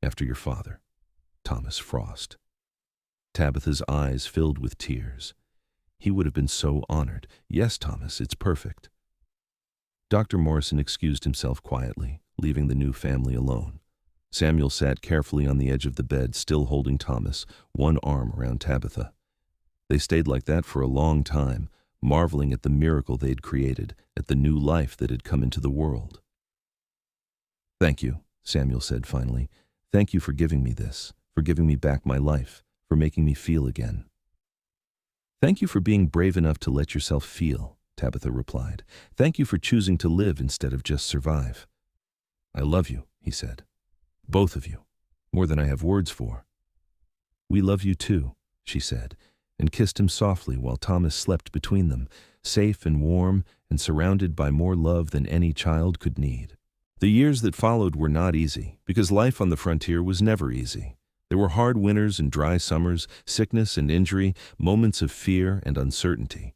After your father, Thomas Frost. Tabitha's eyes filled with tears. He would have been so honored. Yes, Thomas, it's perfect. Dr. Morrison excused himself quietly, leaving the new family alone. Samuel sat carefully on the edge of the bed, still holding Thomas, one arm around Tabitha. They stayed like that for a long time, marveling at the miracle they'd created, at the new life that had come into the world. Thank you, Samuel said finally. Thank you for giving me this, for giving me back my life, for making me feel again. Thank you for being brave enough to let yourself feel, Tabitha replied. Thank you for choosing to live instead of just survive. I love you, he said. Both of you, more than I have words for. We love you too, she said, and kissed him softly while Thomas slept between them, safe and warm and surrounded by more love than any child could need. The years that followed were not easy, because life on the frontier was never easy. There were hard winters and dry summers, sickness and injury, moments of fear and uncertainty.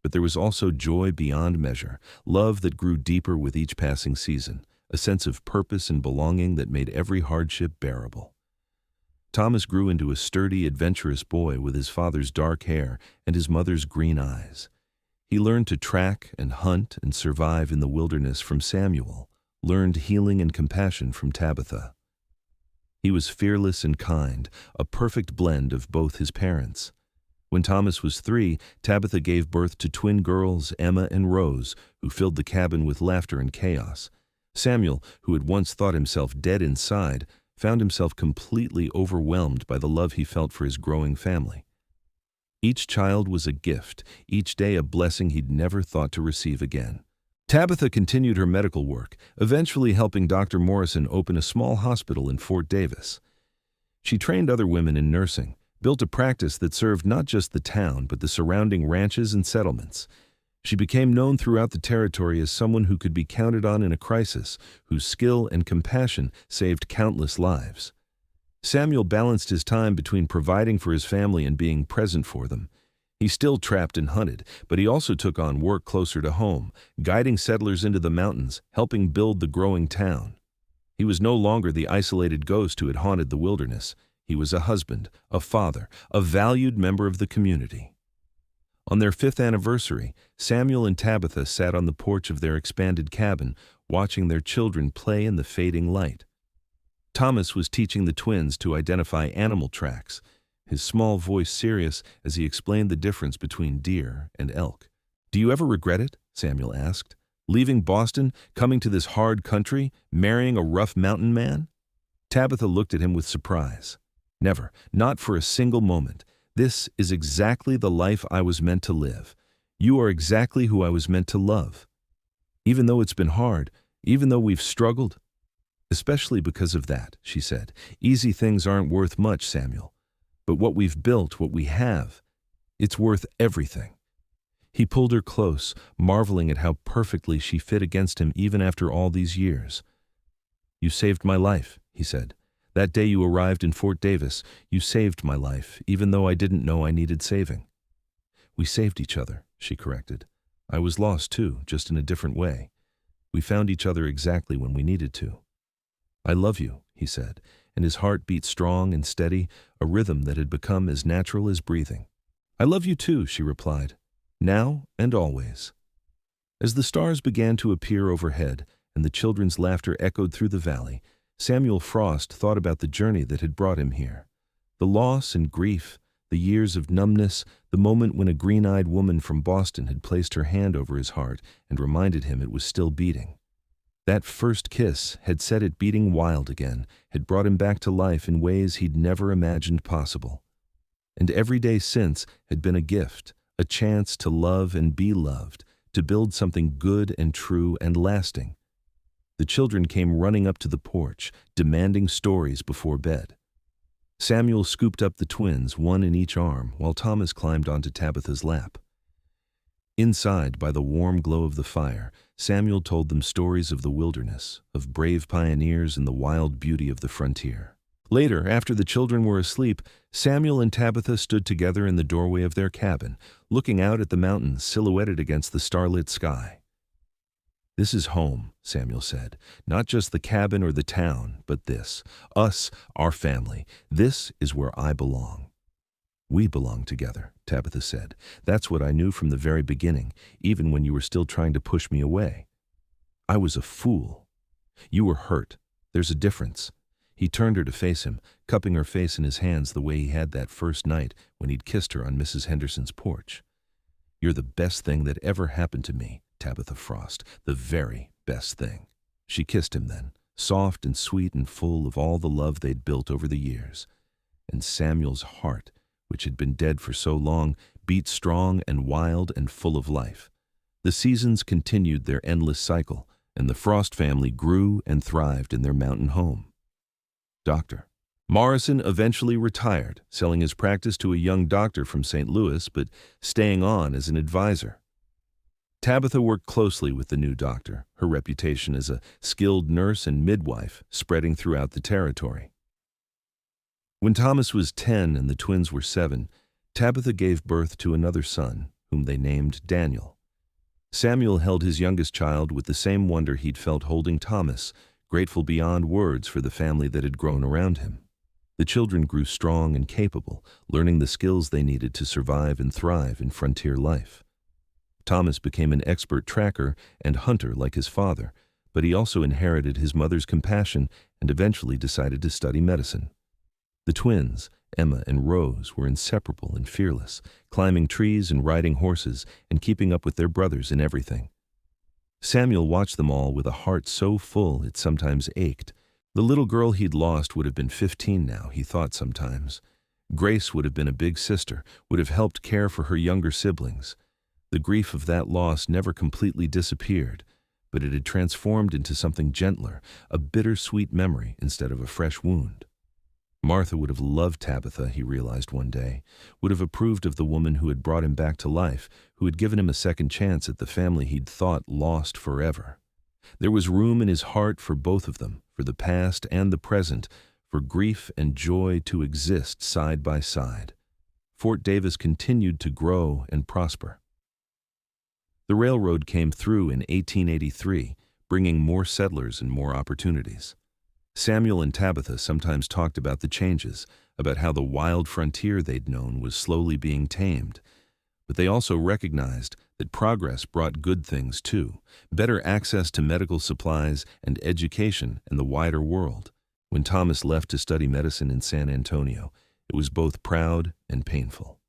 But there was also joy beyond measure, love that grew deeper with each passing season, a sense of purpose and belonging that made every hardship bearable. Thomas grew into a sturdy, adventurous boy with his father's dark hair and his mother's green eyes. He learned to track and hunt and survive in the wilderness from Samuel, learned healing and compassion from Tabitha. He was fearless and kind, a perfect blend of both his parents. When Thomas was 3, Tabitha gave birth to twin girls, Emma and Rose, who filled the cabin with laughter and chaos. Samuel, who had once thought himself dead inside, found himself completely overwhelmed by the love he felt for his growing family. Each child was a gift, each day a blessing he'd never thought to receive again. Tabitha continued her medical work, eventually helping Dr. Morrison open a small hospital in Fort Davis. She trained other women in nursing, built a practice that served not just the town but the surrounding ranches and settlements. She became known throughout the territory as someone who could be counted on in a crisis, whose skill and compassion saved countless lives. Samuel balanced his time between providing for his family and being present for them. He still trapped and hunted, but he also took on work closer to home, guiding settlers into the mountains, helping build the growing town. He was no longer the isolated ghost who had haunted the wilderness. He was a husband, a father, a valued member of the community. On their 5th anniversary, Samuel and Tabitha sat on the porch of their expanded cabin, watching their children play in the fading light. Thomas was teaching the twins to identify animal tracks, his small voice serious as he explained the difference between deer and elk. "Do you ever regret it?" Samuel asked. "Leaving Boston, coming to this hard country, marrying a rough mountain man?" Tabitha looked at him with surprise. "Never, not for a single moment. This is exactly the life I was meant to live. You are exactly who I was meant to love. Even though it's been hard, even though we've struggled." "Especially because of that," she said. "Easy things aren't worth much, Samuel. But what we've built, what we have, it's worth everything." He pulled her close, marveling at how perfectly she fit against him even after all these years. "You saved my life," he said. "That day you arrived in Fort Davis, you saved my life, even though I didn't know I needed saving." "We saved each other," she corrected. "I was lost too, just in a different way. We found each other exactly when we needed to." "I love you," he said, and his heart beat strong and steady, a rhythm that had become as natural as breathing. "I love you too," she replied, "now and always." As the stars began to appear overhead and the children's laughter echoed through the valley, Samuel Frost thought about the journey that had brought him here. The loss and grief, the years of numbness, the moment when a green-eyed woman from Boston had placed her hand over his heart and reminded him it was still beating. That first kiss had set it beating wild again, had brought him back to life in ways he'd never imagined possible. And every day since had been a gift, a chance to love and be loved, to build something good and true and lasting. The children came running up to the porch, demanding stories before bed. Samuel scooped up the twins, one in each arm, while Thomas climbed onto Tabitha's lap. Inside, by the warm glow of the fire, Samuel told them stories of the wilderness, of brave pioneers and the wild beauty of the frontier. Later, after the children were asleep, Samuel and Tabitha stood together in the doorway of their cabin, looking out at the mountains silhouetted against the starlit sky. "This is home," Samuel said. "Not just the cabin or the town, but this. Us, our family. This is where I belong." "We belong together," Tabitha said. "That's what I knew from the very beginning, even when you were still trying to push me away. I was a fool. You were hurt. There's a difference." He turned her to face him, cupping her face in his hands the way he had that first night when he'd kissed her on Mrs. Henderson's porch. "You're the best thing that ever happened to me, Tabitha Frost, the very best thing." She kissed him then, soft and sweet and full of all the love they'd built over the years. And Samuel's heart, which had been dead for so long, beat strong and wild and full of life. The seasons continued their endless cycle, and the Frost family grew and thrived in their mountain home. Dr. Morrison eventually retired, selling his practice to a young doctor from St. Louis, but staying on as an advisor. Tabitha worked closely with the new doctor, her reputation as a skilled nurse and midwife spreading throughout the territory. When Thomas was 10 and the twins were 7, Tabitha gave birth to another son, whom they named Daniel. Samuel held his youngest child with the same wonder he'd felt holding Thomas, grateful beyond words for the family that had grown around him. The children grew strong and capable, learning the skills they needed to survive and thrive in frontier life. Thomas became an expert tracker and hunter like his father, but he also inherited his mother's compassion and eventually decided to study medicine. The twins, Emma and Rose, were inseparable and fearless, climbing trees and riding horses and keeping up with their brothers in everything. Samuel watched them all with a heart so full it sometimes ached. The little girl he'd lost would have been 15 now, he thought sometimes. Grace would have been a big sister, would have helped care for her younger siblings. The grief of that loss never completely disappeared, but it had transformed into something gentler, a bittersweet memory instead of a fresh wound. Martha would have loved Tabitha, he realized one day, would have approved of the woman who had brought him back to life, who had given him a second chance at the family he'd thought lost forever. There was room in his heart for both of them, for the past and the present, for grief and joy to exist side by side. Fort Davis continued to grow and prosper. The railroad came through in 1883, bringing more settlers and more opportunities. Samuel and Tabitha sometimes talked about the changes, about how the wild frontier they'd known was slowly being tamed. But they also recognized that progress brought good things too, better access to medical supplies and education in the wider world. When Thomas left to study medicine in San Antonio, it was both proud and painful.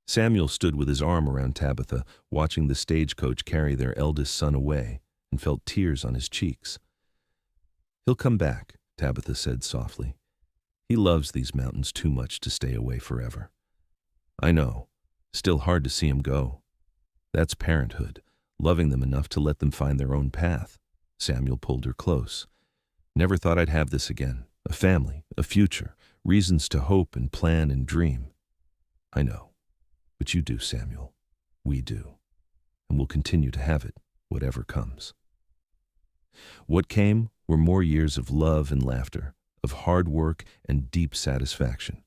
Samuel stood with his arm around Tabitha, watching the stagecoach carry their eldest son away, and felt tears on his cheeks. "He'll come back," Tabitha said softly. "He loves these mountains too much to stay away forever." "I know. Still hard to see him go." "That's parenthood, loving them enough to let them find their own path." Samuel pulled her close. "Never thought I'd have this again. A family, a future, reasons to hope and plan and dream." "I know. But you do, Samuel. We do. And we'll continue to have it, whatever comes." What came were more years of love and laughter, of hard work and deep satisfaction.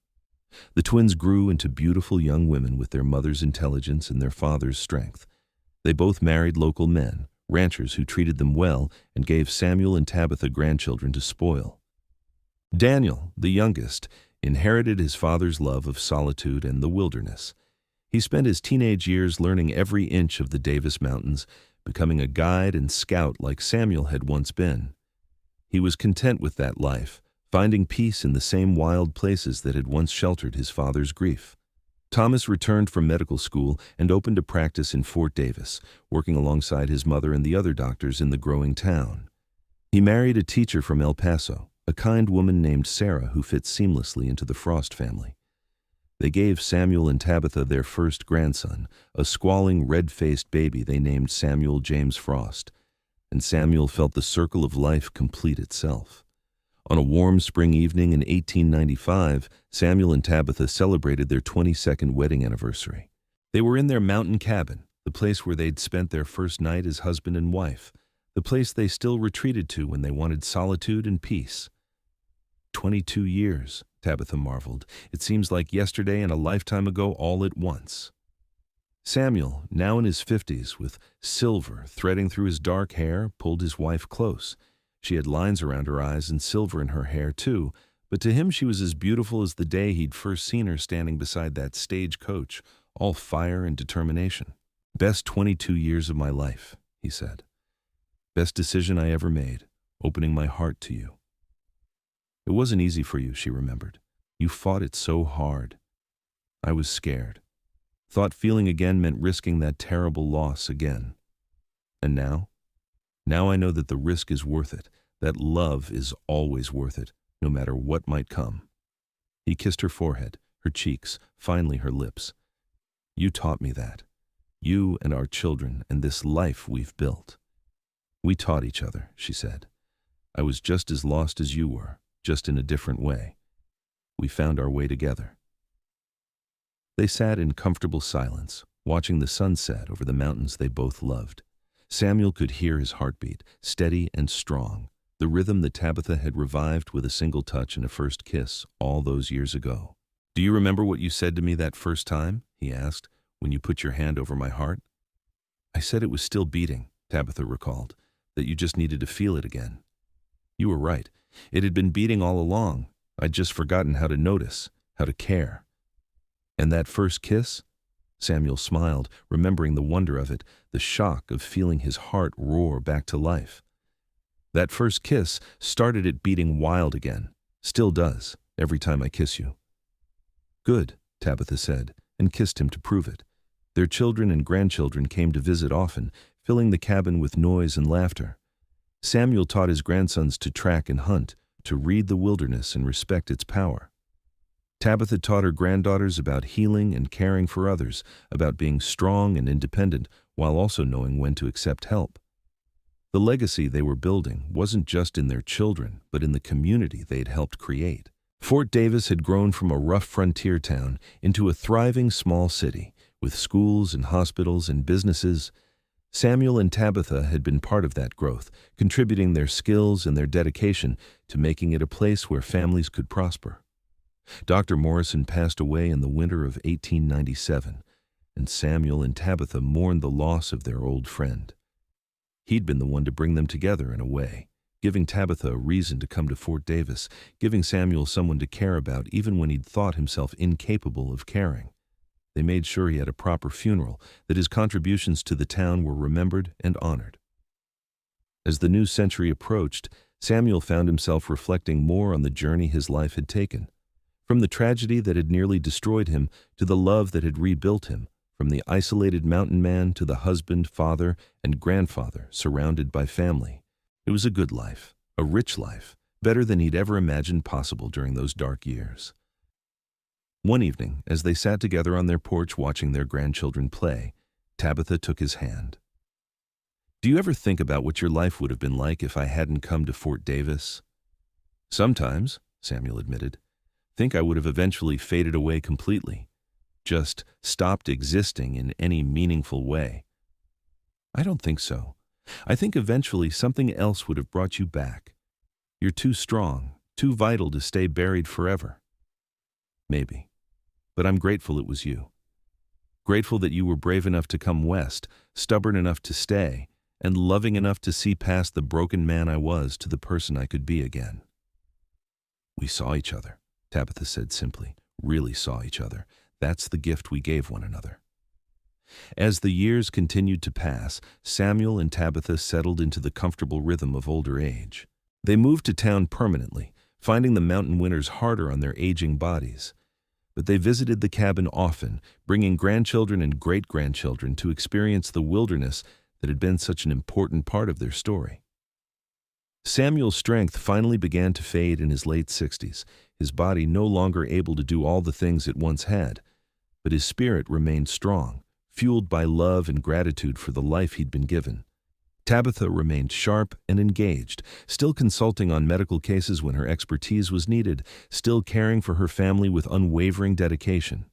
The twins grew into beautiful young women with their mother's intelligence and their father's strength. They both married local men, ranchers who treated them well and gave Samuel and Tabitha grandchildren to spoil. Daniel, the youngest, inherited his father's love of solitude and the wilderness. He spent his teenage years learning every inch of the Davis Mountains, becoming a guide and scout like Samuel had once been. He was content with that life, finding peace in the same wild places that had once sheltered his father's grief. Thomas returned from medical school and opened a practice in Fort Davis, working alongside his mother and the other doctors in the growing town. He married a teacher from El Paso, a kind woman named Sarah who fit seamlessly into the Frost family. They gave Samuel and Tabitha their first grandson, a squalling, red-faced baby they named Samuel James Frost, and Samuel felt the circle of life complete itself. On a warm spring evening in 1895, Samuel and Tabitha celebrated their 22nd wedding anniversary. They were in their mountain cabin, the place where they'd spent their first night as husband and wife, the place they still retreated to when they wanted solitude and peace. 22 years, Tabitha marveled. It seems like yesterday and a lifetime ago all at once. Samuel, now in his 50s, with silver threading through his dark hair, pulled his wife close. She had lines around her eyes and silver in her hair, too, but to him she was as beautiful as the day he'd first seen her standing beside that stagecoach, all fire and determination. "Best 22 years of my life," he said. "Best decision I ever made, opening my heart to you." "It wasn't easy for you," she remembered. "You fought it so hard. I was scared. Thought feeling again meant risking that terrible loss again. And now? Now I know that the risk is worth it, that love is always worth it, no matter what might come." He kissed her forehead, her cheeks, finally her lips. "You taught me that. You and our children and this life we've built." "We taught each other," she said. "I was just as lost as you were, just in a different way. We found our way together." They sat in comfortable silence, watching the sunset over the mountains they both loved. Samuel could hear his heartbeat, steady and strong, the rhythm that Tabitha had revived with a single touch and a first kiss all those years ago. "Do you remember what you said to me that first time?" he asked, "when you put your hand over my heart?" "I said it was still beating," Tabitha recalled, "that you just needed to feel it again." "You were right. It had been beating all along. I'd just forgotten how to notice, how to care." "And that first kiss?" Samuel smiled, remembering the wonder of it, the shock of feeling his heart roar back to life. That first kiss started it beating wild again. Still does, every time I kiss you. Good, Tabitha said, and kissed him to prove it. Their children and grandchildren came to visit often, filling the cabin with noise and laughter. Samuel taught his grandsons to track and hunt, to read the wilderness and respect its power. Tabitha taught her granddaughters about healing and caring for others, about being strong and independent, while also knowing when to accept help. The legacy they were building wasn't just in their children, but in the community they'd helped create. Fort Davis had grown from a rough frontier town into a thriving small city, with schools and hospitals and businesses. Samuel and Tabitha had been part of that growth, contributing their skills and their dedication to making it a place where families could prosper. Dr. Morrison passed away in the winter of 1897, and Samuel and Tabitha mourned the loss of their old friend. He'd been the one to bring them together in a way, giving Tabitha a reason to come to Fort Davis, giving Samuel someone to care about even when he'd thought himself incapable of caring. They made sure he had a proper funeral, that his contributions to the town were remembered and honored. As the new century approached, Samuel found himself reflecting more on the journey his life had taken. From the tragedy that had nearly destroyed him to the love that had rebuilt him, from the isolated mountain man to the husband, father, and grandfather surrounded by family. It was a good life, a rich life, better than he'd ever imagined possible during those dark years. One evening, as they sat together on their porch watching their grandchildren play, Tabitha took his hand. "Do you ever think about what your life would have been like if I hadn't come to Fort Davis?" "Sometimes," Samuel admitted. "Think I would have eventually faded away completely, just stopped existing in any meaningful way." "I don't think so. I think eventually something else would have brought you back. You're too strong, too vital to stay buried forever." "Maybe. But I'm grateful it was you. Grateful that you were brave enough to come west, stubborn enough to stay, and loving enough to see past the broken man I was to the person I could be again." "We saw each other," Tabitha said simply. "Really saw each other. That's the gift we gave one another." As the years continued to pass, Samuel and Tabitha settled into the comfortable rhythm of older age. They moved to town permanently, finding the mountain winters harder on their aging bodies. But they visited the cabin often, bringing grandchildren and great-grandchildren to experience the wilderness that had been such an important part of their story. Samuel's strength finally began to fade in his late 60s, his body no longer able to do all the things it once had, but his spirit remained strong, fueled by love and gratitude for the life he'd been given. Tabitha remained sharp and engaged, still consulting on medical cases when her expertise was needed, still caring for her family with unwavering dedication.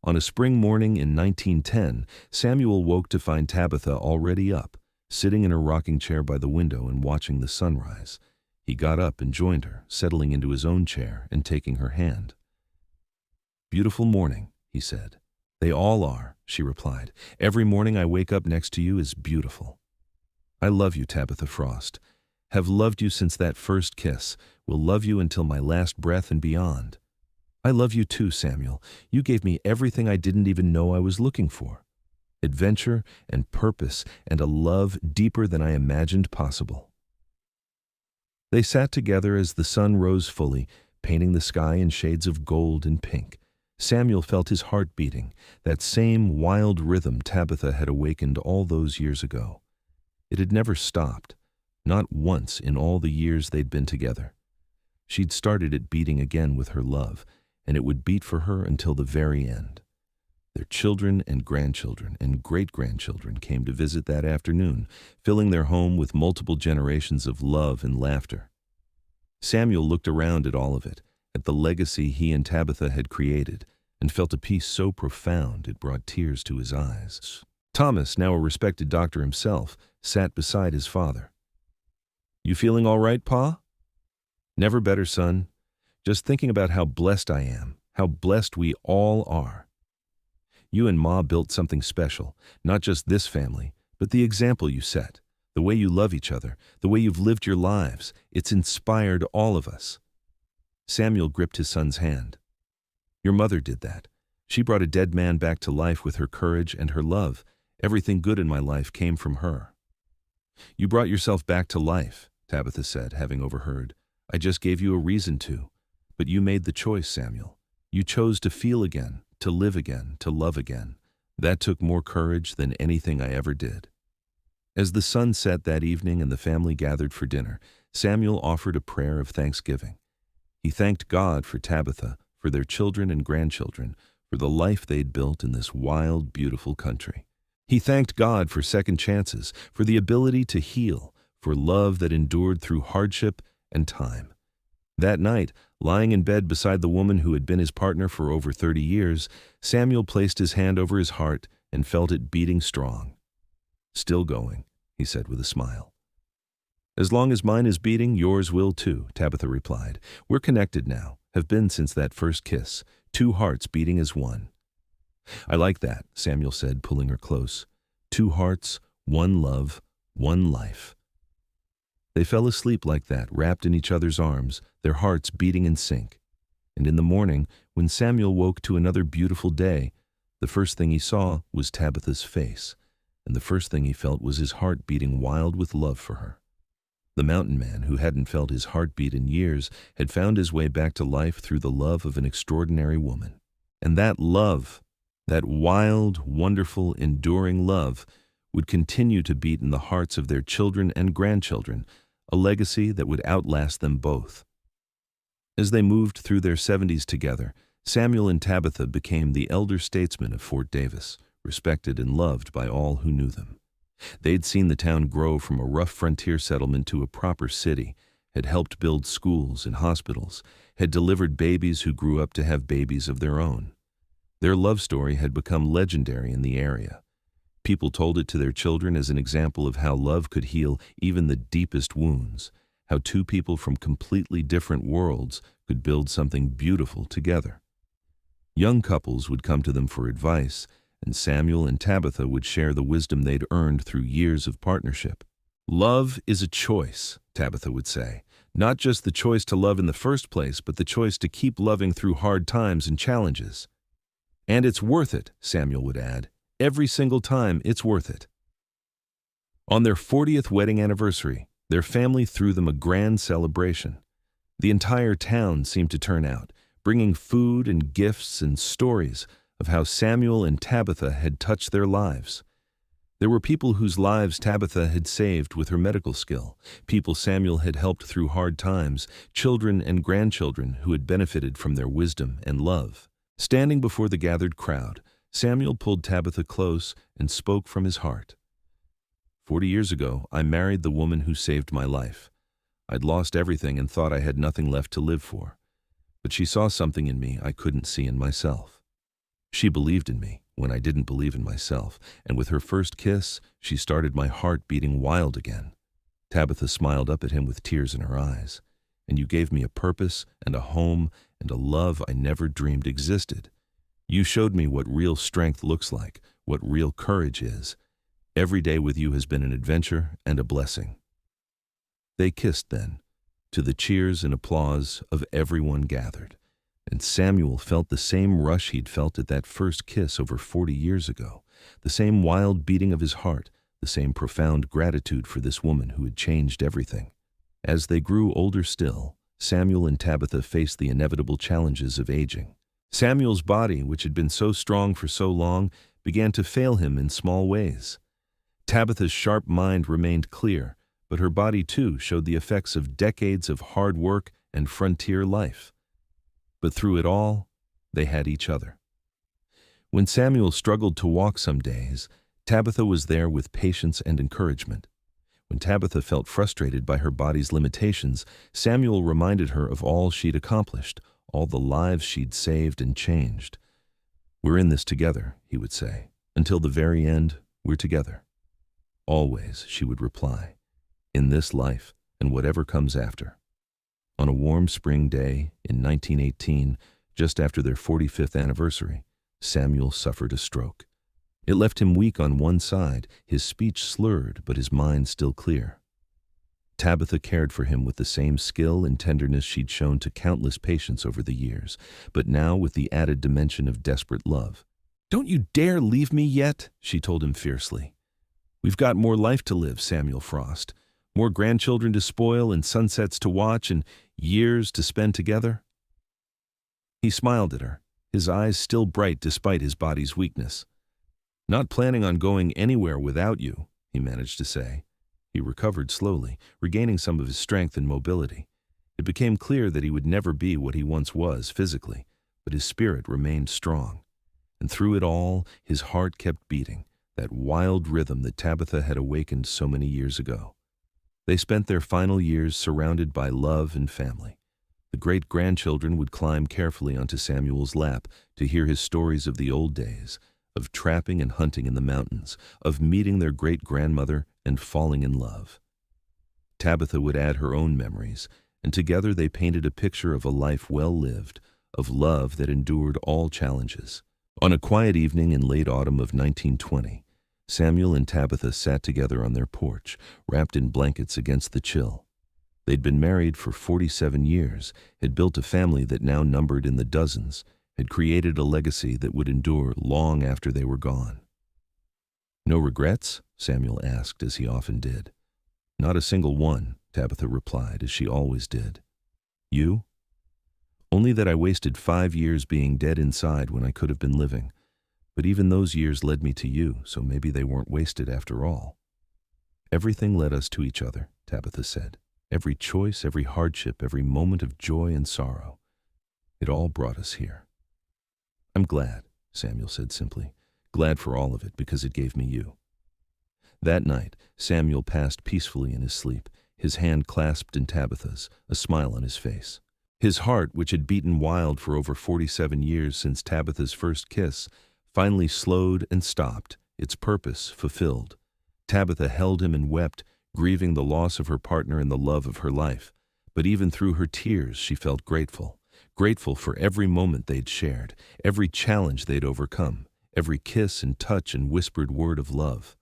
On a spring morning in 1910, Samuel woke to find Tabitha already up, sitting in her rocking chair by the window and watching the sunrise. He got up and joined her, settling into his own chair and taking her hand. "Beautiful morning," he said. "They all are," she replied. "Every morning I wake up next to you is beautiful." "I love you, Tabitha Frost. Have loved you since that first kiss. Will love you until my last breath and beyond." "I love you too, Samuel. You gave me everything I didn't even know I was looking for. Adventure and purpose and a love deeper than I imagined possible." They sat together as the sun rose fully, painting the sky in shades of gold and pink. Samuel felt his heart beating, that same wild rhythm Tabitha had awakened all those years ago. It had never stopped, not once in all the years they'd been together. She'd started it beating again with her love, and it would beat for her until the very end. Their children and grandchildren and great-grandchildren came to visit that afternoon, filling their home with multiple generations of love and laughter. Samuel looked around at all of it, at the legacy he and Tabitha had created, and felt a peace so profound it brought tears to his eyes. Thomas, now a respected doctor himself, sat beside his father. "You feeling all right, Pa?" "Never better, son. Just thinking about how blessed I am, how blessed we all are. You and Ma built something special, not just this family, but the example you set, the way you love each other, the way you've lived your lives. It's inspired all of us." Samuel gripped his son's hand. "Your mother did that. She brought a dead man back to life with her courage and her love. Everything good in my life came from her. You brought yourself back to life, Tabitha said, having overheard. "I just gave you a reason to. But you made the choice, Samuel. You chose to feel again, to live again, to love again. That took more courage than anything I ever did." As the sun set that evening and the family gathered for dinner, Samuel offered a prayer of thanksgiving. He thanked God for Tabitha, for their children and grandchildren, for the life they'd built in this wild, beautiful country. He thanked God for second chances, for the ability to heal, for love that endured through hardship and time. That night, lying in bed beside the woman who had been his partner for over 30 years, Samuel placed his hand over his heart and felt it beating strong. "Still going," he said with a smile. "As long as mine is beating, yours will too," Tabitha replied. "We're connected now, have been since that first kiss, two hearts beating as one." "I like that," Samuel said, pulling her close. "Two hearts, one love, one life." They fell asleep like that, wrapped in each other's arms, their hearts beating in sync. And in the morning, when Samuel woke to another beautiful day, the first thing he saw was Tabitha's face, and the first thing he felt was his heart beating wild with love for her. The mountain man, who hadn't felt his heartbeat in years, had found his way back to life through the love of an extraordinary woman. And that love, that wild, wonderful, enduring love, would continue to beat in the hearts of their children and grandchildren, a legacy that would outlast them both. As they moved through their 70s together, Samuel and Tabitha became the elder statesmen of Fort Davis, respected and loved by all who knew them. They'd seen the town grow from a rough frontier settlement to a proper city, had helped build schools and hospitals, had delivered babies who grew up to have babies of their own. Their love story had become legendary in the area. People told it to their children as an example of how love could heal even the deepest wounds, how two people from completely different worlds could build something beautiful together. Young couples would come to them for advice, and Samuel and Tabitha would share the wisdom they'd earned through years of partnership. "Love is a choice," Tabitha would say. "Not just the choice to love in the first place, but the choice to keep loving through hard times and challenges." "And it's worth it," Samuel would add. "Every single time, it's worth it." On their 40th wedding anniversary, their family threw them a grand celebration. The entire town seemed to turn out, bringing food and gifts and stories of how Samuel and Tabitha had touched their lives. There were people whose lives Tabitha had saved with her medical skill, people Samuel had helped through hard times, children and grandchildren who had benefited from their wisdom and love. Standing before the gathered crowd, Samuel pulled Tabitha close and spoke from his heart. 40 years ago, I married the woman who saved my life. I'd lost everything and thought I had nothing left to live for. But she saw something in me I couldn't see in myself. She believed in me when I didn't believe in myself, and with her first kiss, she started my heart beating wild again." Tabitha smiled up at him with tears in her eyes. "And you gave me a purpose and a home and a love I never dreamed existed. You showed me what real strength looks like, what real courage is. Every day with you has been an adventure and a blessing." They kissed then, to the cheers and applause of everyone gathered, and Samuel felt the same rush he'd felt at that first kiss over 40 years ago, the same wild beating of his heart, the same profound gratitude for this woman who had changed everything. As they grew older still, Samuel and Tabitha faced the inevitable challenges of aging. Samuel's body, which had been so strong for so long, began to fail him in small ways. Tabitha's sharp mind remained clear, but her body too showed the effects of decades of hard work and frontier life. But through it all, they had each other. When Samuel struggled to walk some days, Tabitha was there with patience and encouragement. When Tabitha felt frustrated by her body's limitations, Samuel reminded her of all she'd accomplished, all the lives she'd saved and changed. "We're in this together," he would say. "Until the very end, we're together." "Always," she would reply. "In this life and whatever comes after." On a warm spring day in 1918, just after their 45th anniversary, Samuel suffered a stroke. It left him weak on one side, his speech slurred, but his mind still clear. Tabitha cared for him with the same skill and tenderness she'd shown to countless patients over the years, but now with the added dimension of desperate love. "Don't you dare leave me yet," she told him fiercely. "We've got more life to live, Samuel Frost. More grandchildren to spoil and sunsets to watch and years to spend together? He smiled at her, his eyes still bright despite his body's weakness. Not planning on going anywhere without you, he managed to say. He recovered slowly, regaining some of his strength and mobility. It became clear that he would never be what he once was physically, but his spirit remained strong. And through it all, his heart kept beating, that wild rhythm that Tabitha had awakened so many years ago. They spent their final years surrounded by love and family. The great-grandchildren would climb carefully onto Samuel's lap to hear his stories of the old days, of trapping and hunting in the mountains, of meeting their great-grandmother and falling in love. Tabitha would add her own memories, and together they painted a picture of a life well lived, of love that endured all challenges. On a quiet evening in late autumn of 1920, Samuel and Tabitha sat together on their porch, wrapped in blankets against the chill. They'd been married for 47 years, had built a family that now numbered in the dozens, had created a legacy that would endure long after they were gone. "No regrets?" Samuel asked, as he often did. "Not a single one," Tabitha replied, as she always did. "You?" "Only that I wasted 5 years being dead inside when I could have been living. But even those years led me to you, so maybe they weren't wasted after all." "Everything led us to each other," Tabitha said. "Every choice, every hardship, every moment of joy and sorrow. It all brought us here." "I'm glad," Samuel said simply. "Glad for all of it, because it gave me you." That night, Samuel passed peacefully in his sleep, his hand clasped in Tabitha's, a smile on his face. His heart, which had beaten wild for over 47 years since Tabitha's first kiss, finally slowed and stopped, its purpose fulfilled. Tabitha held him and wept, grieving the loss of her partner and the love of her life. But even through her tears, she felt grateful. Grateful for every moment they'd shared, every challenge they'd overcome, every kiss and touch and whispered word of love.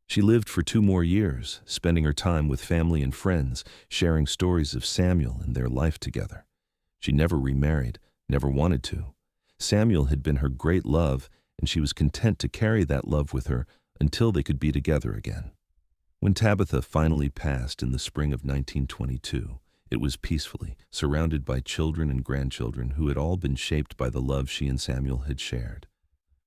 She lived for 2 more years, spending her time with family and friends, sharing stories of Samuel and their life together. She never remarried, never wanted to. Samuel had been her great love, and she was content to carry that love with her until they could be together again. When Tabitha finally passed in the spring of 1922, it was peacefully, surrounded by children and grandchildren who had all been shaped by the love she and Samuel had shared.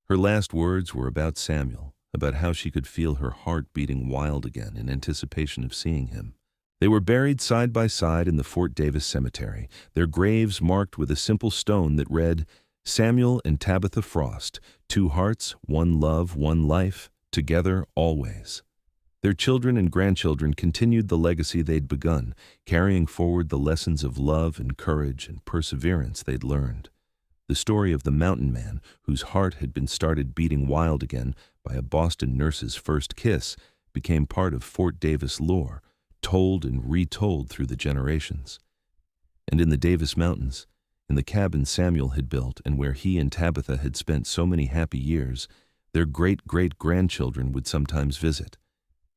Her last words were about Samuel, about how she could feel her heart beating wild again in anticipation of seeing him. They were buried side by side in the Fort Davis Cemetery, their graves marked with a simple stone that read, "Samuel and Tabitha Frost, 2 hearts, 1 love, 1 life, together always." Their children and grandchildren continued the legacy they'd begun, carrying forward the lessons of love and courage and perseverance they'd learned. The story of the mountain man, whose heart had been started beating wild again by a Boston nurse's first kiss, became part of Fort Davis lore, told and retold through the generations. And in the Davis Mountains, in the cabin Samuel had built and where he and Tabitha had spent so many happy years, their great-great-grandchildren would sometimes visit.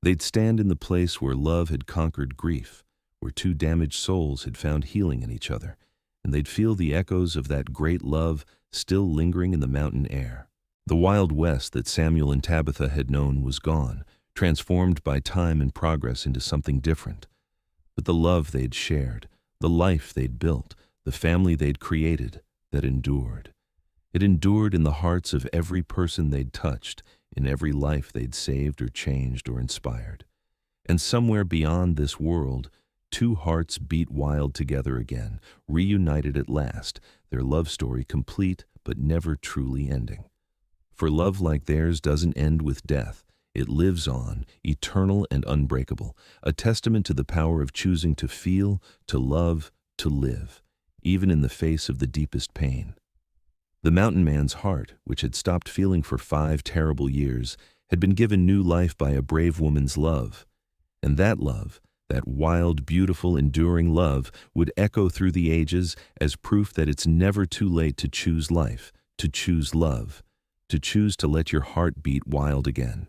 They'd stand in the place where love had conquered grief, where 2 damaged souls had found healing in each other, and they'd feel the echoes of that great love still lingering in the mountain air. The Wild West that Samuel and Tabitha had known was gone, transformed by time and progress into something different. But the love they'd shared, the life they'd built, the family they'd created, that endured. It endured in the hearts of every person they'd touched, in every life they'd saved or changed or inspired. And somewhere beyond this world, 2 hearts beat wild together again, reunited at last, their love story complete but never truly ending. For love like theirs doesn't end with death. It lives on, eternal and unbreakable, a testament to the power of choosing to feel, to love, to live, even in the face of the deepest pain. The mountain man's heart, which had stopped feeling for 5 terrible years, had been given new life by a brave woman's love. And that love, that wild, beautiful, enduring love, would echo through the ages as proof that it's never too late to choose life, to choose love, to choose to let your heart beat wild again.